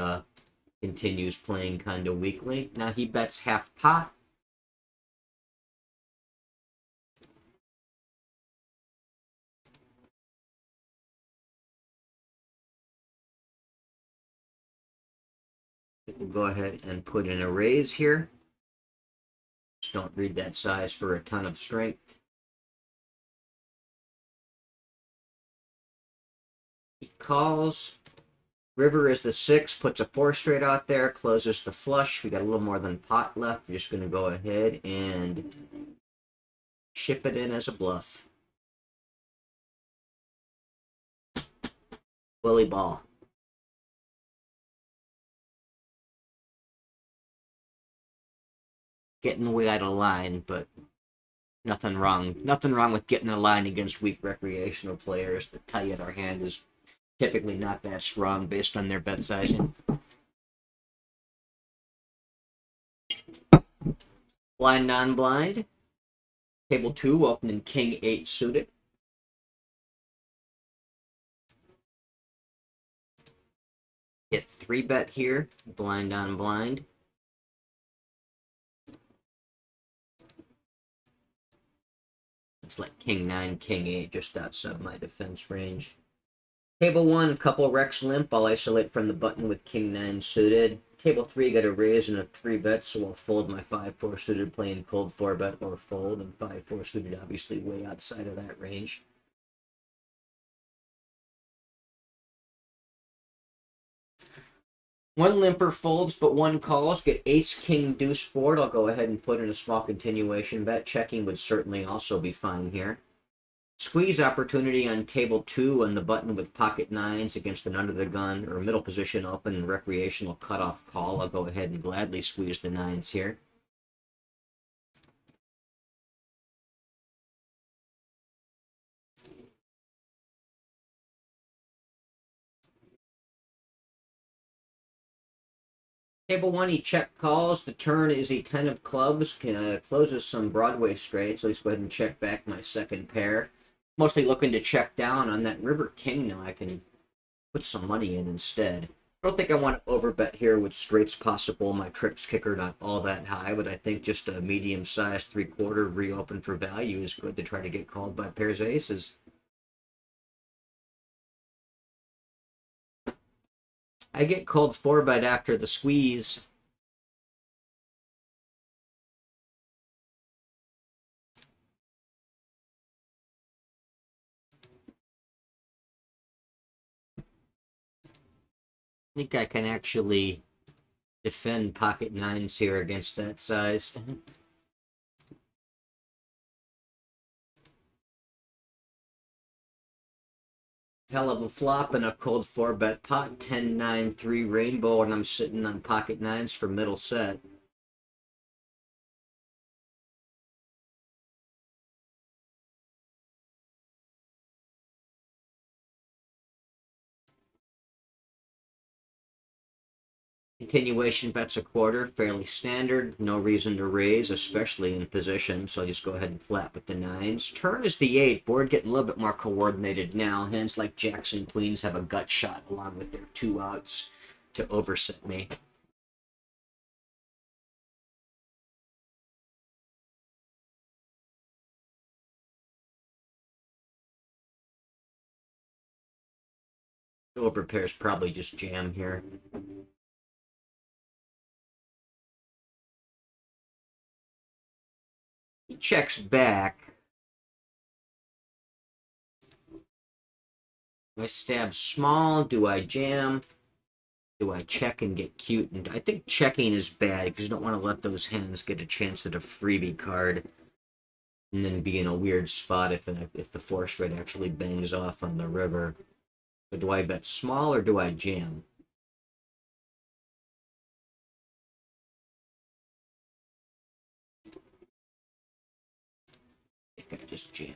continues playing kind of weakly. Now he bets half pot. We'll go ahead and put in a raise here. Just don't read that size for a ton of strength. He calls. River is the 6, puts a 4 straight out there, closes the flush. We got a little more than pot left. We're just going to go ahead and ship it in as a bluff. Willie ball. Getting way out of line, but nothing wrong. Nothing wrong with getting a line against weak recreational players that tell you their hand is typically not that strong based on their bet sizing. Blind non-blind. Table 2, opening king 8 suited. Hit 3-bet here. Blind on blind. It's like king 9, king 8, just outside my defense range. Table 1, couple Rex limp. I'll isolate from the button with king 9 suited. Table 3, got a raise and a 3-bet, so I'll fold my 5-4 suited, playing cold 4-bet or fold, and 5-4 suited obviously way outside of that range. One limper folds, but one calls. Get ace, king, deuce board. I'll go ahead and put in a small continuation bet. Checking would certainly also be fine here. Squeeze opportunity on table 2 on the button with pocket 9s against an under the gun or middle position open recreational cutoff call. I'll go ahead and gladly squeeze the 9s here. Table 1, he check calls. The turn is a 10 of clubs. Closes some Broadway straights. So let's go ahead and check back my second pair. Mostly looking to check down on that river king now. I can put some money in instead. I don't think I want to overbet here with straights possible. My trips kicker not all that high, but I think just a medium-sized 3/4 reopen for value is good to try to get called by pairs of aces. I get called 4-bet after the squeeze. I think I can actually defend pocket nines here against that size. Hell of a flop and a cold 4-bet pot, 10-9-3 rainbow, and I'm sitting on pocket nines for middle set. Continuation bets a quarter, fairly standard. No reason to raise, especially in position, so I just go ahead and flat with the nines. Turn is the 8. Board getting a little bit more coordinated now. Hands like jacks and queens have a gut shot along with their 2 outs to overset me. Over pairs probably just jam here. He checks back. Do I stab small? Do I jam? Do I check and get cute? And I think checking is bad because you don't want to let those hands get a chance at a freebie card and then be in a weird spot if the 4 straight actually bangs off on the river. But do I bet small or do I jam? I think I just jam.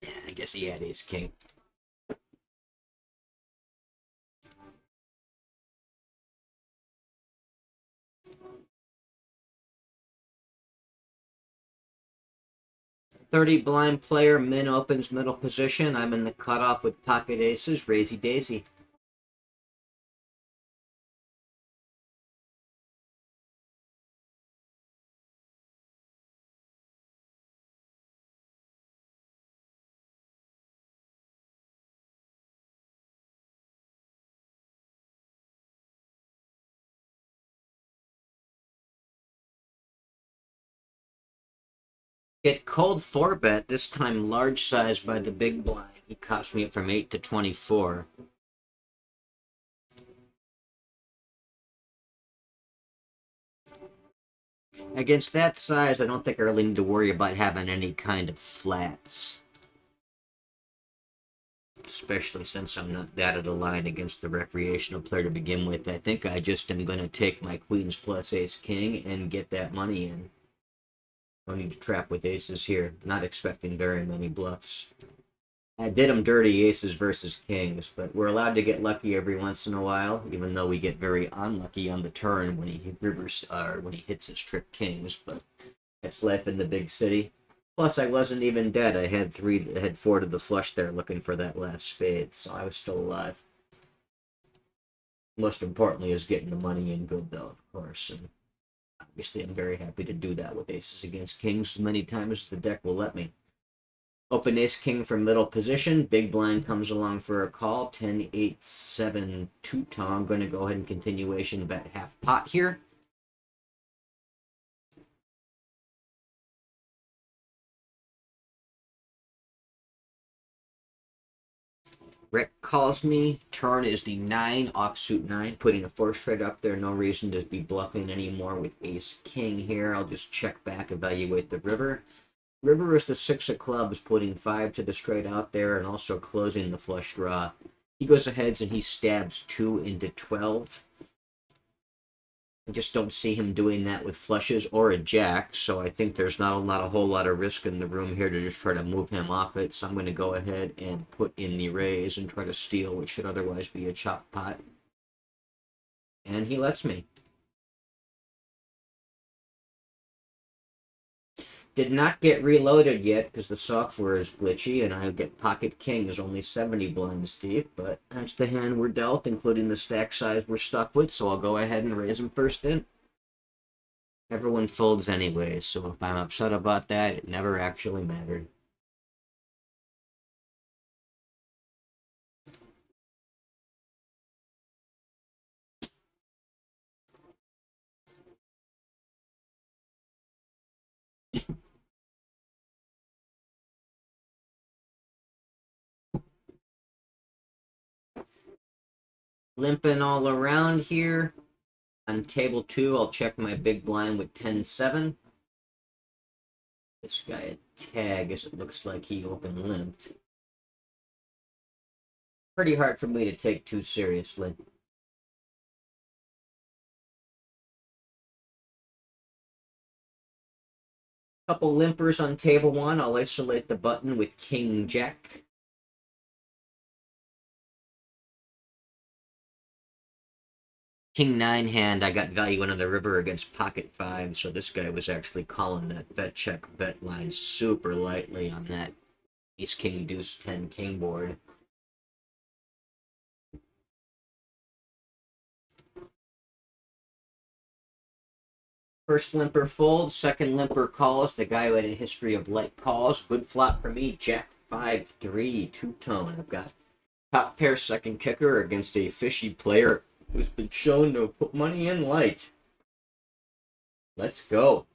Yeah, I guess he had ace king. $30 blind player, min opens middle position. I'm in the cutoff with pocket aces, raisy daisy. Get cold 4-bet, this time large size by the big blind. He cost me it from 8 to 24. Against that size, I don't think I really need to worry about having any kind of flats. Especially since I'm not that at a line against the recreational player to begin with. I think I just am going to take my queens plus ace king and get that money in. Don't need to trap with aces here. Not expecting very many bluffs. I did them dirty aces versus kings, but we're allowed to get lucky every once in a while, even though we get very unlucky on the turn when he when he hits his trip kings. But that's life in the big city. Plus, I wasn't even dead. I had 4 to the flush there, looking for that last spade, so I was still alive. Most importantly is getting the money in good, though, of course. And obviously, I'm very happy to do that with aces against kings as many times as the deck will let me. Open ace king from middle position. Big blind comes along for a call. 10, 8, 7, 2 tone. I'm going to go ahead and continuation bet half pot here. Rick calls me. Turn is the 9, offsuit 9. Putting a 4 straight up there. No reason to be bluffing anymore with ace king here. I'll just check back, evaluate the river. River is the 6 of clubs, putting 5 to the straight out there and also closing the flush draw. He goes ahead and he stabs 2 into 12. I just don't see him doing that with flushes or a jack, so I think there's not a whole lot of risk in the room here to just try to move him off it. So I'm going to go ahead and put in the raise and try to steal, which should otherwise be a chop pot. And he lets me. Did not get reloaded yet because the software is glitchy and I get pocket king is only 70 blinds deep, but that's the hand we're dealt, including the stack size we're stuck with, so I'll go ahead and raise him first in. Everyone folds anyway, so if I'm upset about that, it never actually mattered. Limping all around here. On table 2, I'll check my big blind with 10-7. This guy a tag as it looks like he open limped. Pretty hard for me to take too seriously. Couple limpers on table 1. I'll isolate the button with King Jack. King 9 hand, I got value into the river against pocket 5, so this guy was actually calling that bet check bet line super lightly on that ace king deuce 10 king board. First limper folds, second limper calls. The guy who had a history of light calls. Good flop for me, Jack 5-3, two-tone. I've got top pair second kicker against a fishy player who's been shown to put money in light. Let's go.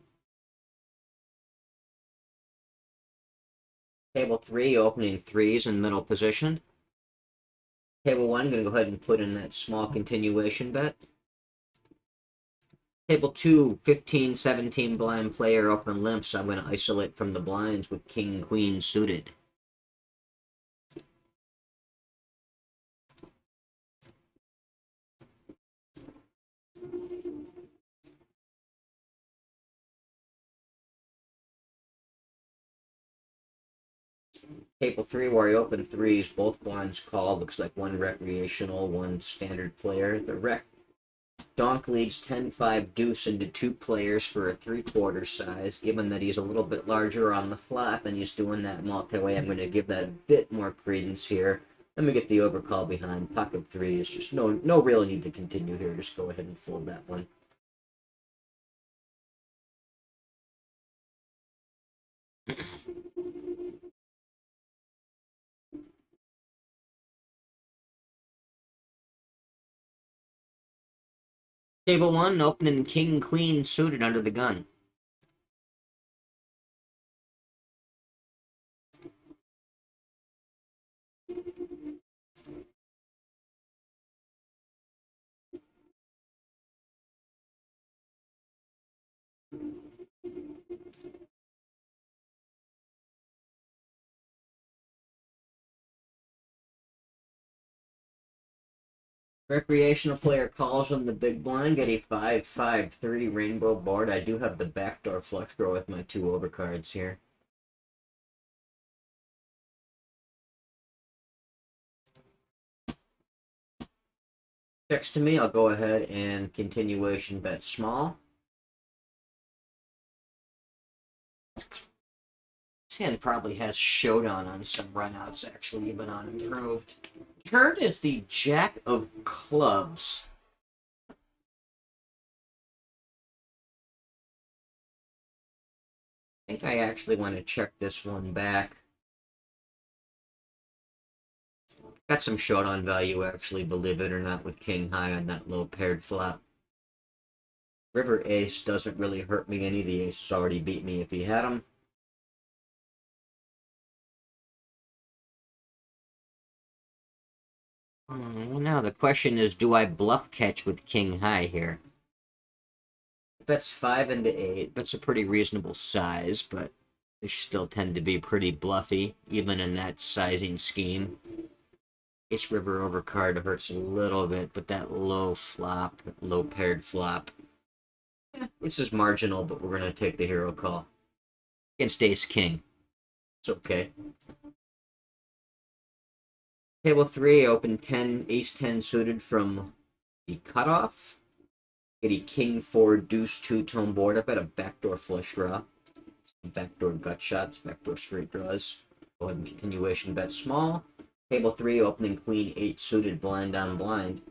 Table 3, opening 3s in middle position. Table 1, going to go ahead and put in that small continuation bet. Table 2, 15-17 blind player open limp, so I'm going to isolate from the blinds with king, queen suited. Table 3, where I open 3s, both blinds call. Looks like one recreational, one standard player. The rec donk leads 10-5 deuce into 2 players for a 3/4 size. Given that he's a little bit larger on the flop and he's doing that multi-way, I'm going to give that a bit more credence here. Let me get the overcall behind. Pocket 3 is just no real need to continue here. Just go ahead and fold that one. Table 1, opening king, queen suited under the gun. Recreational player calls on the big blind, get a 5-5-3 rainbow board. I do have the backdoor flush draw with my 2 overcards here. Checks to me, I'll go ahead and continuation bet small. This hand probably has showdown on some runouts, actually, even on improved. Turn is the Jack of Clubs. I think I actually want to check this one back. Got some showdown value, actually, believe it or not, with king high on that low paired flop. River ace doesn't really hurt me any. The aces already beat me if he had them. Now the question is, do I bluff catch with king high here? Bets 5 into 8. That's a pretty reasonable size, but they still tend to be pretty bluffy, even in that sizing scheme. Ace river overcard hurts a little bit, but that low flop, low paired flop, this is marginal, but we're going to take the hero call. Against ace king. It's okay. Table 3, open 10, ace 10 suited from the cutoff. Get a king 4 deuce 2-tone board. I've got a backdoor flush draw. Some backdoor gut shots, backdoor straight draws. Go ahead and continuation bet small. Table 3, opening queen 8 suited blind on blind.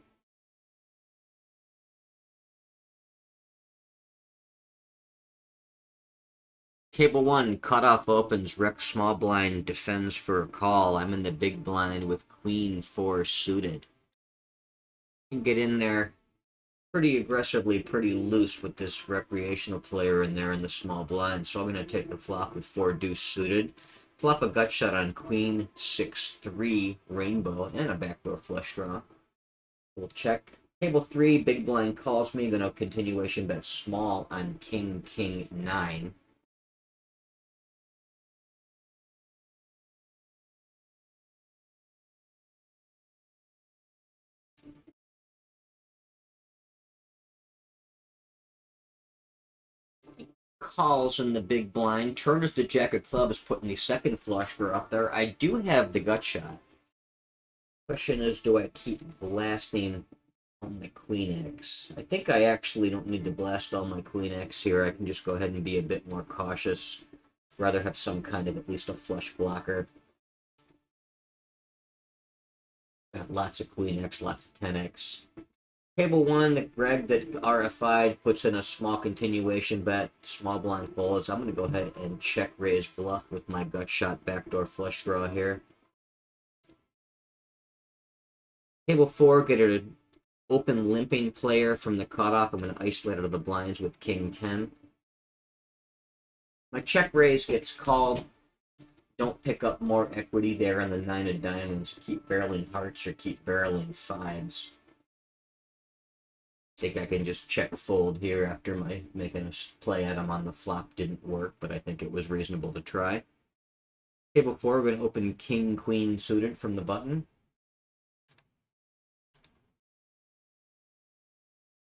Table 1, cutoff opens, rec small blind, defends for a call. I'm in the big blind with queen 4 suited. You can get in there pretty aggressively, pretty loose with this recreational player in there in the small blind. So I'm going to take the flop with 4 deuce suited. Flop a gut shot on queen 6-3 rainbow and a backdoor flush draw. We'll check. Table 3, big blind calls me. Then a continuation bet small on king, king, 9. Calls in the big blind. Turn is the jack of clubs, putting the second flush draw up there. I do have the gut shot. Question is, do I keep blasting on my queen X? I think I actually don't need to blast all my queen X here. I can just go ahead and be a bit more cautious. Rather have some kind of at least a flush blocker. Got lots of queen X, lots of 10X. Table 1, the Greg that RFI'd puts in a small continuation bet, small blind folds. I'm going to go ahead and check raise bluff with my gut shot backdoor flush draw here. Table 4, get an open limping player from the cutoff. I'm going to isolate out of the blinds with king 10. My check raise gets called. Don't pick up more equity there on the 9 of diamonds. Keep barreling hearts or keep barreling 5s. I think I can just check fold here after my making a play at him on the flop didn't work, but I think it was reasonable to try. Table 4, we're going to open king, queen suited from the button.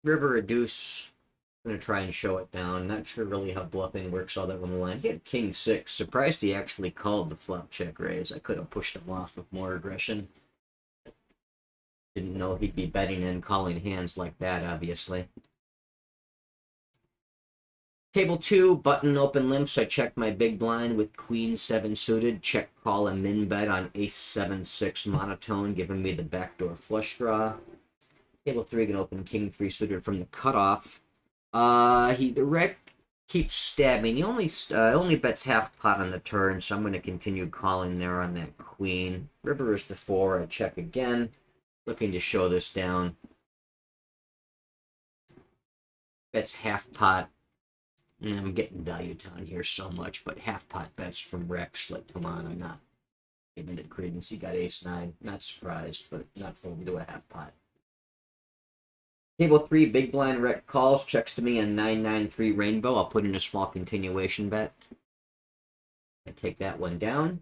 River or deuce. I'm going to try and show it down. Not sure really how bluffing works all that on the line. He had king 6. Surprised he actually called the flop check raise. I could have pushed him off with more aggression. Didn't know he'd be betting and calling hands like that, obviously. Table 2, button open limps. I checked my big blind with queen 7 suited. Check call a min bet on ace 7-6 monotone, giving me the backdoor flush draw. Table 3, gonna open king 3 suited from the cutoff. The rec keeps stabbing. He only bets half pot on the turn, so I'm gonna continue calling there on that queen. River is the 4. I check again. Looking to show this down. Bets half pot. I'm getting value down here so much, but half pot bets from Rex. Like, come on, I'm not giving it credence. He got ace 9. Not surprised, but not folding to a half pot. Table 3, big blind rec calls. Checks to me on 9-9-3 rainbow. I'll put in a small continuation bet. I take that one down.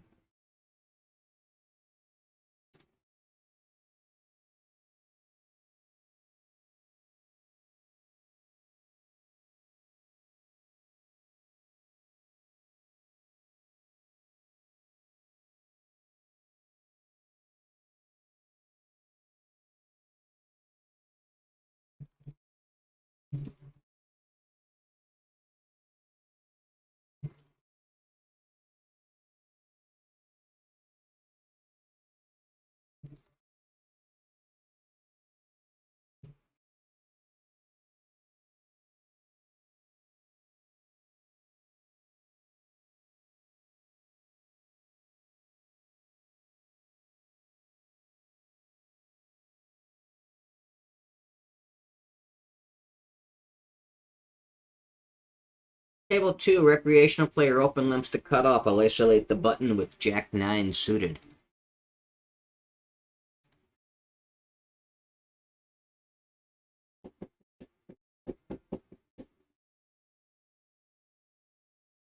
Table 2, recreational player open limps to cut off. I'll isolate the button with jack 9 suited.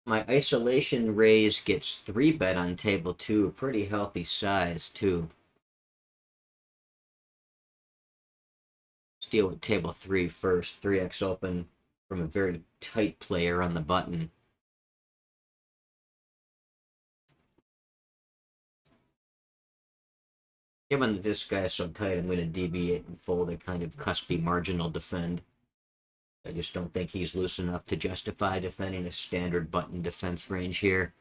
My isolation raise gets 3 bet on table 2. A pretty healthy size, too. Let's deal with table 3 first. 3x open from a very tight player on the button. Given that this guy is so tight, I'm going to deviate and fold a kind of cuspy marginal defend. I just don't think he's loose enough to justify defending a standard button defense range here.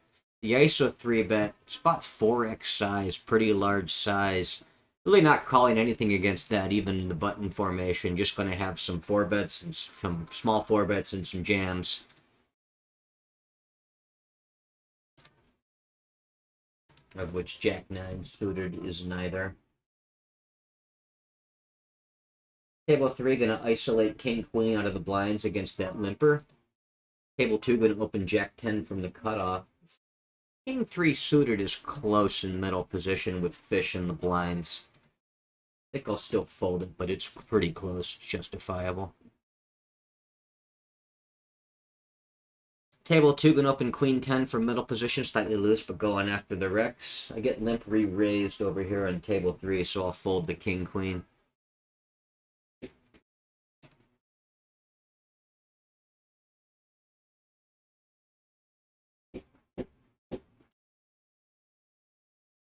The ISO 3 bet, it's about 4x size, pretty large size. Really not calling anything against that, even the button formation. Just going to have some 4 bets and some small 4 bets and some jams. Of which jack 9 suited is neither. Table 3, going to isolate king queen out of the blinds against that limper. Table 2, going to open jack 10 from the cutoff. King 3 suited is close in middle position with fish in the blinds. think I'll still fold it, but it's pretty close, justifiable. Table 2 gonna open Queen 10 for middle position, slightly loose, but going after the Rex. I get limp re-raised over here on table 3, so I'll fold the King Queen.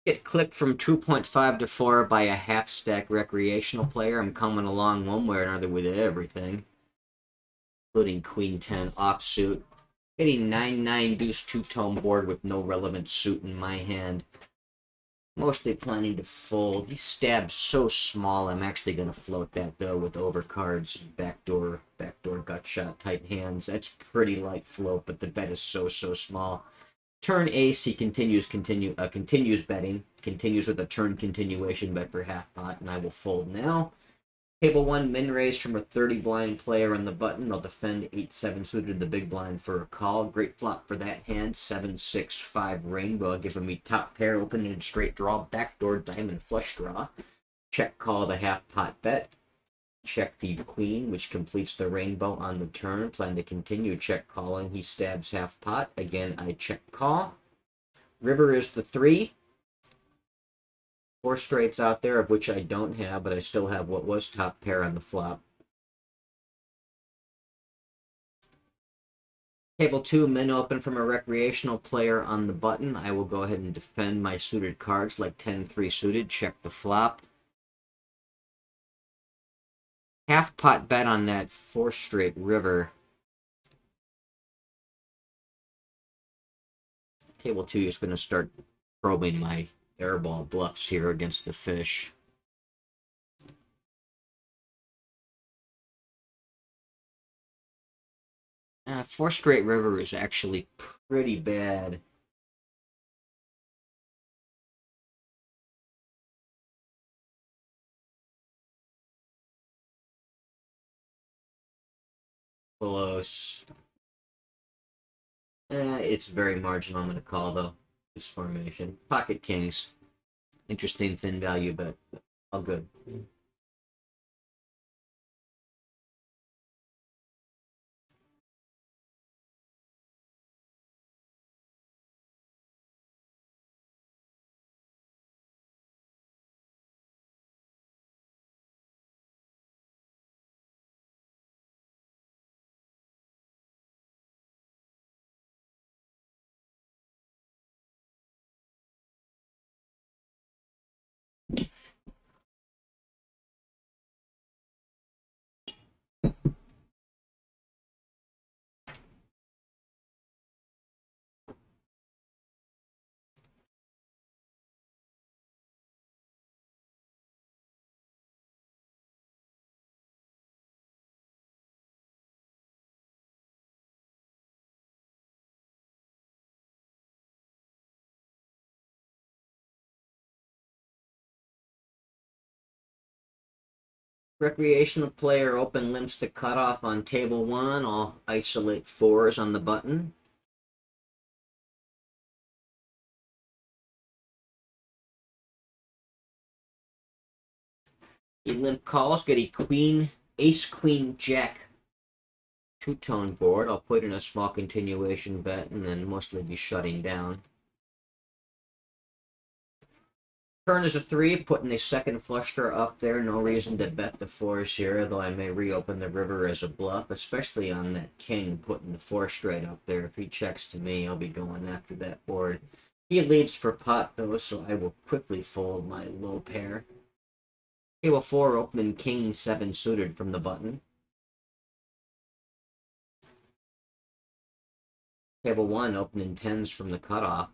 Get clicked from 2.5 to 4 by a half-stack recreational player. I'm coming along one way or another with everything, including Queen 10 offsuit. Hitting 9-9 deuce two-tone board with no relevant suit in my hand. Mostly planning to fold. He stabs so small, I'm actually going to float that, though, with overcards, backdoor gut shot type hands. That's pretty light float, but the bet is so small. Turn ace, he continues betting. Continues with a turn continuation bet for half pot, and I will fold now. Table 1, min raise from a 30 blind player on the button. I'll defend 8-7 suited the big blind for a call. Great flop for that hand. 7-6-5 rainbow, giving me top pair, open-ended straight draw, backdoor diamond flush draw. Check call the half pot bet. Check the queen, which completes the rainbow on the turn. Plan to continue check calling. He stabs half pot. Again, I check call. River is the 3. 4 straights out there, of which I don't have, but I still have what was top pair on the flop. Table 2, min open from a recreational player on the button. I will go ahead and defend my suited cards like 10-3 suited. Check the flop. Half pot bet on that 4 straight river. Table 2 is going to start probing my airball bluffs here against the fish. Four straight river is actually pretty bad. Close. It's very marginal. I'm going to call, though, this formation. Pocket kings. Interesting thin value, but all good. Recreational player open limps the cutoff on table 1. I'll isolate 4s on the button. He limp calls, get a queen, ace, queen, jack, two-tone board. I'll put in a small continuation bet and then mostly be shutting down. Turn is a 3, putting a second flush draw up there. No reason to bet the 4s here, though I may reopen the river as a bluff, especially on that king, putting the 4 straight up there. If he checks to me, I'll be going after that board. He leads for pot, though, so I will quickly fold my low pair. Table 4, opening king 7 suited from the button. Table 1, opening 10s from the cutoff.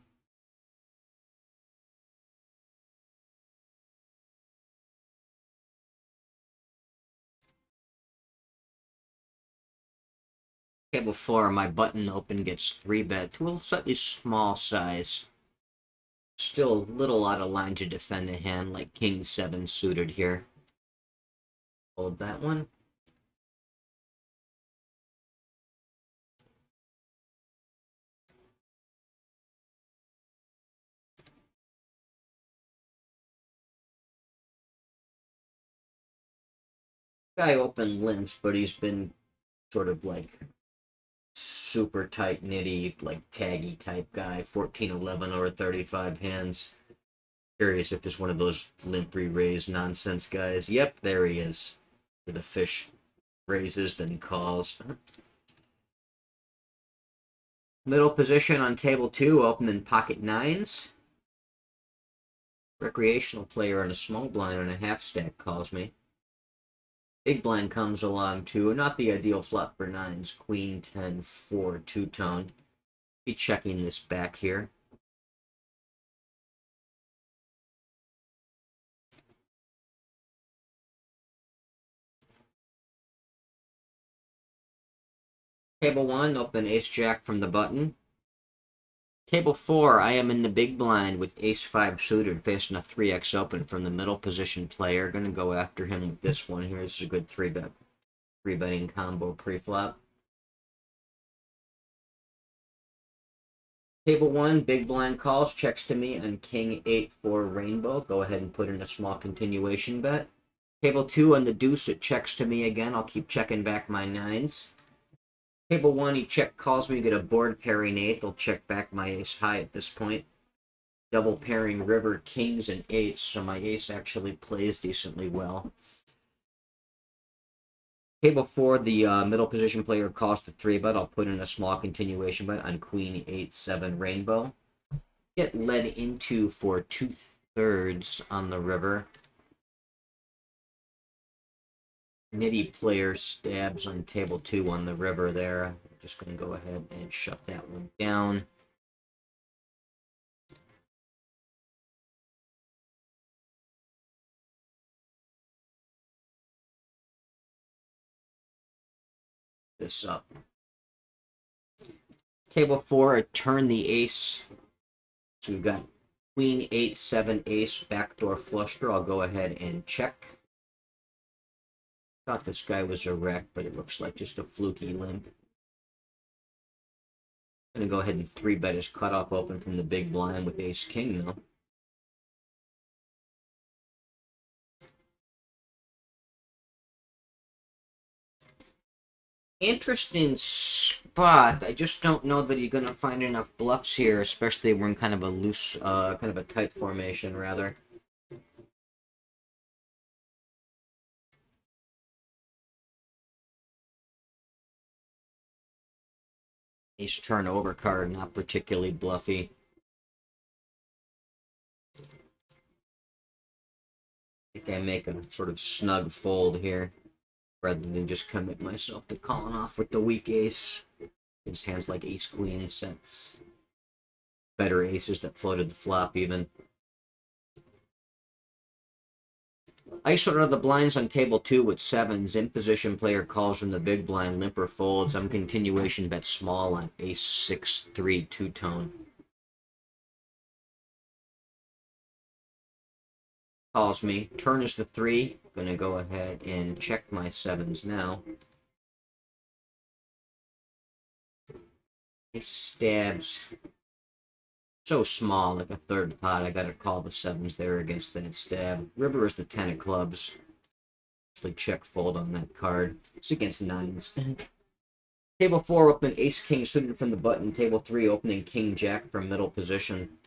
Table 4, my button open gets 3 bet to a slightly small size. Still a little out of line to defend a hand like king 7 suited here. Hold that one. Guy open limps, but he's been sort of like super tight nitty, like taggy type guy. 14-11 over 35 hands. Curious if just one of those limp re-raise nonsense guys. Yep, there he is. Where the fish raises, then calls. Middle position on table 2, open in pocket 9s. Recreational player on a small blind on a half stack calls me. Big blind comes along too. Not the ideal flop for 9s. Queen 10 4 two-tone. Be checking this back here. Table 1, open ace-jack from the button. Table 4, I am in the big blind with ace-5 suited facing a 3x open from the middle position player. Gonna go after him with this one here. This is a good 3-betting combo pre-flop. Table 1, big blind calls, checks to me on king 8-4 rainbow. Go ahead and put in a small continuation bet. Table 2 on the deuce, it checks to me again. I'll keep checking back my 9s. Table 1, he calls me, get a board pairing 8. They'll check back my ace high at this point. Double pairing river, kings, and 8s, so my ace actually plays decently well. Table 4, the middle position player calls to 3-bet. I'll put in a small continuation bet on queen 8-7 rainbow. Get led into for 2/3 on the river. Nitty player stabs on table 2 on the river there. I'm just going to go ahead and shut that one down. This up. Table 4, I turn the ace. So we've got queen 8-7 ace backdoor flush draw. I'll go ahead and check. Thought this guy was a wreck, but it looks like just a fluky limp. Gonna go ahead and 3-bet his cutoff open from the big blind with ace king though. Interesting spot. I just don't know that you're gonna find enough bluffs here, especially when kind of a loose, kind of a tight formation rather. Ace turn over card, not particularly bluffy. I think I make a sort of snug fold here, rather than just commit myself to calling off with the weak ace. Against hands like ace queen sets better aces that floated the flop even. ISO out of the blinds on table 2 with 7s. In position player calls from the big blind. Limper folds. I'm continuation bet small on ace 6-3 two-tone. Calls me. Turn is the 3. Gonna go ahead and check my 7s now. Ace stabs. So small, like a third pot. I gotta call the 7s there against that stab. River is the 10 of clubs. Actually check fold on that card. It's against 9s. Table 4, open ace king suited from the button. Table 3, opening king jack from middle position.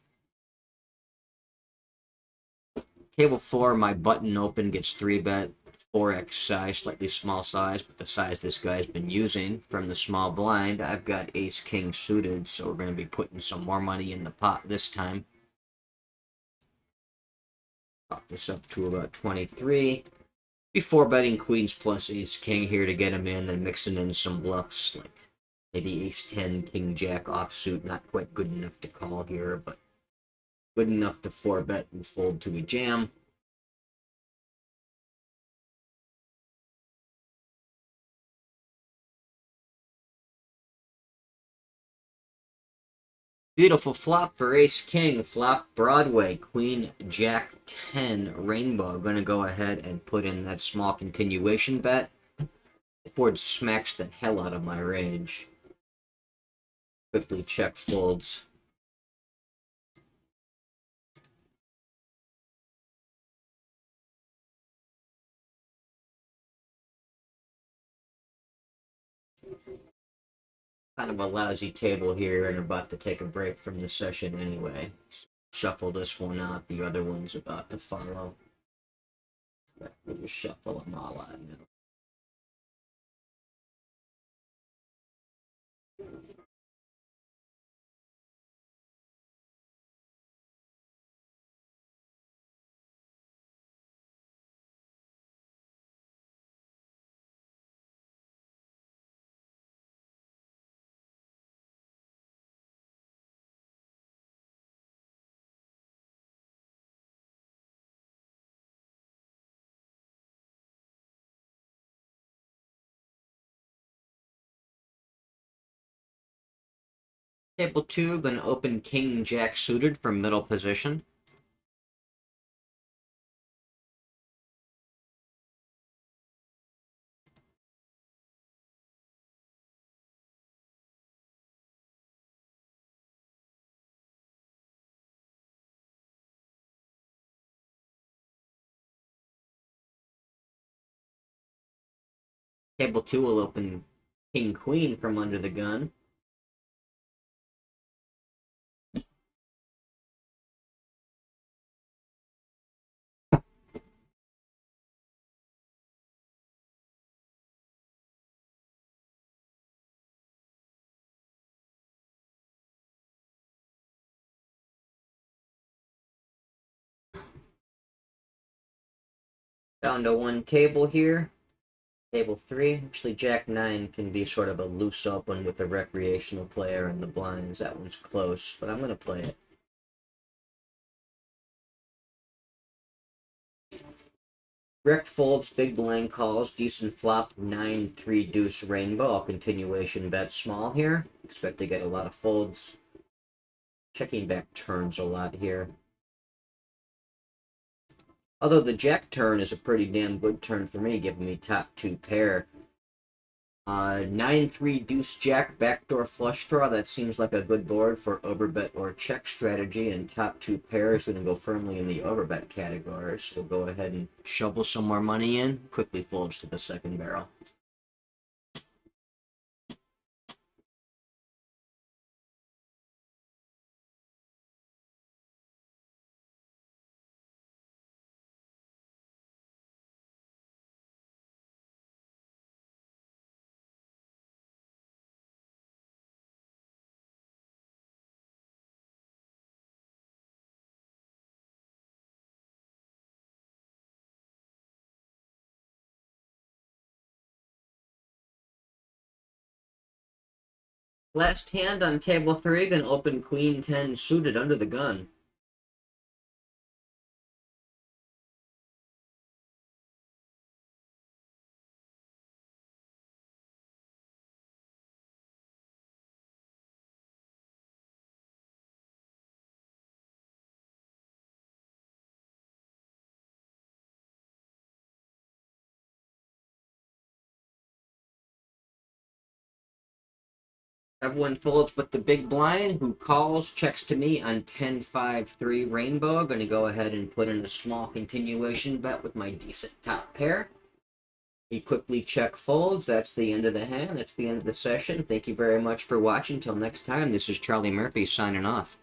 Table 4, my button open gets 3-bet. 4x size, slightly small size, but the size this guy's been using from the small blind. I've got ace king suited, so we're going to be putting some more money in the pot this time. Pop this up to about 23. Before betting queens plus ace king here to get him in, then mixing in some bluffs like maybe ace 10, king jack offsuit. Not quite good enough to call here, but good enough to 4-bet and fold to a jam. Beautiful flop for ace king. Flop Broadway. Queen jack 10 rainbow. I'm going to go ahead and put in that small continuation bet. The board smacks the hell out of my range. Quickly check folds. Kind of a lousy table here, and about to take a break from the session anyway. Shuffle this one out, the other one's about to follow. We'll just shuffle them all out now. Table 2, gonna open King Jack suited from middle position. Table 2 will open King Queen from under the gun. Down to one table here. Table 3. Actually, Jack 9 can be sort of a loose open with the recreational player and the blinds. That one's close, but I'm going to play it. Rick folds, big blind calls, decent flop, 9-3 deuce rainbow. I'll continuation bet small here. Expect to get a lot of folds. Checking back turns a lot here. Although the jack turn is a pretty damn good turn for me, giving me top 2 pair. 9-3 deuce jack backdoor flush draw. That seems like a good board for overbet or check strategy, and top 2 pairs going to go firmly in the overbet category. So we'll go ahead and shovel some more money in. Quickly folds to the second barrel. Last hand on table 3, going to open Queen 10 suited under the gun. Everyone folds but the big blind, who calls, checks to me on 10-5-3 rainbow. Going to go ahead and put in a small continuation bet with my decent top pair. He quickly check folds. That's the end of the hand. That's the end of the session. Thank you very much for watching. Until next time, this is Charlie Murphy signing off.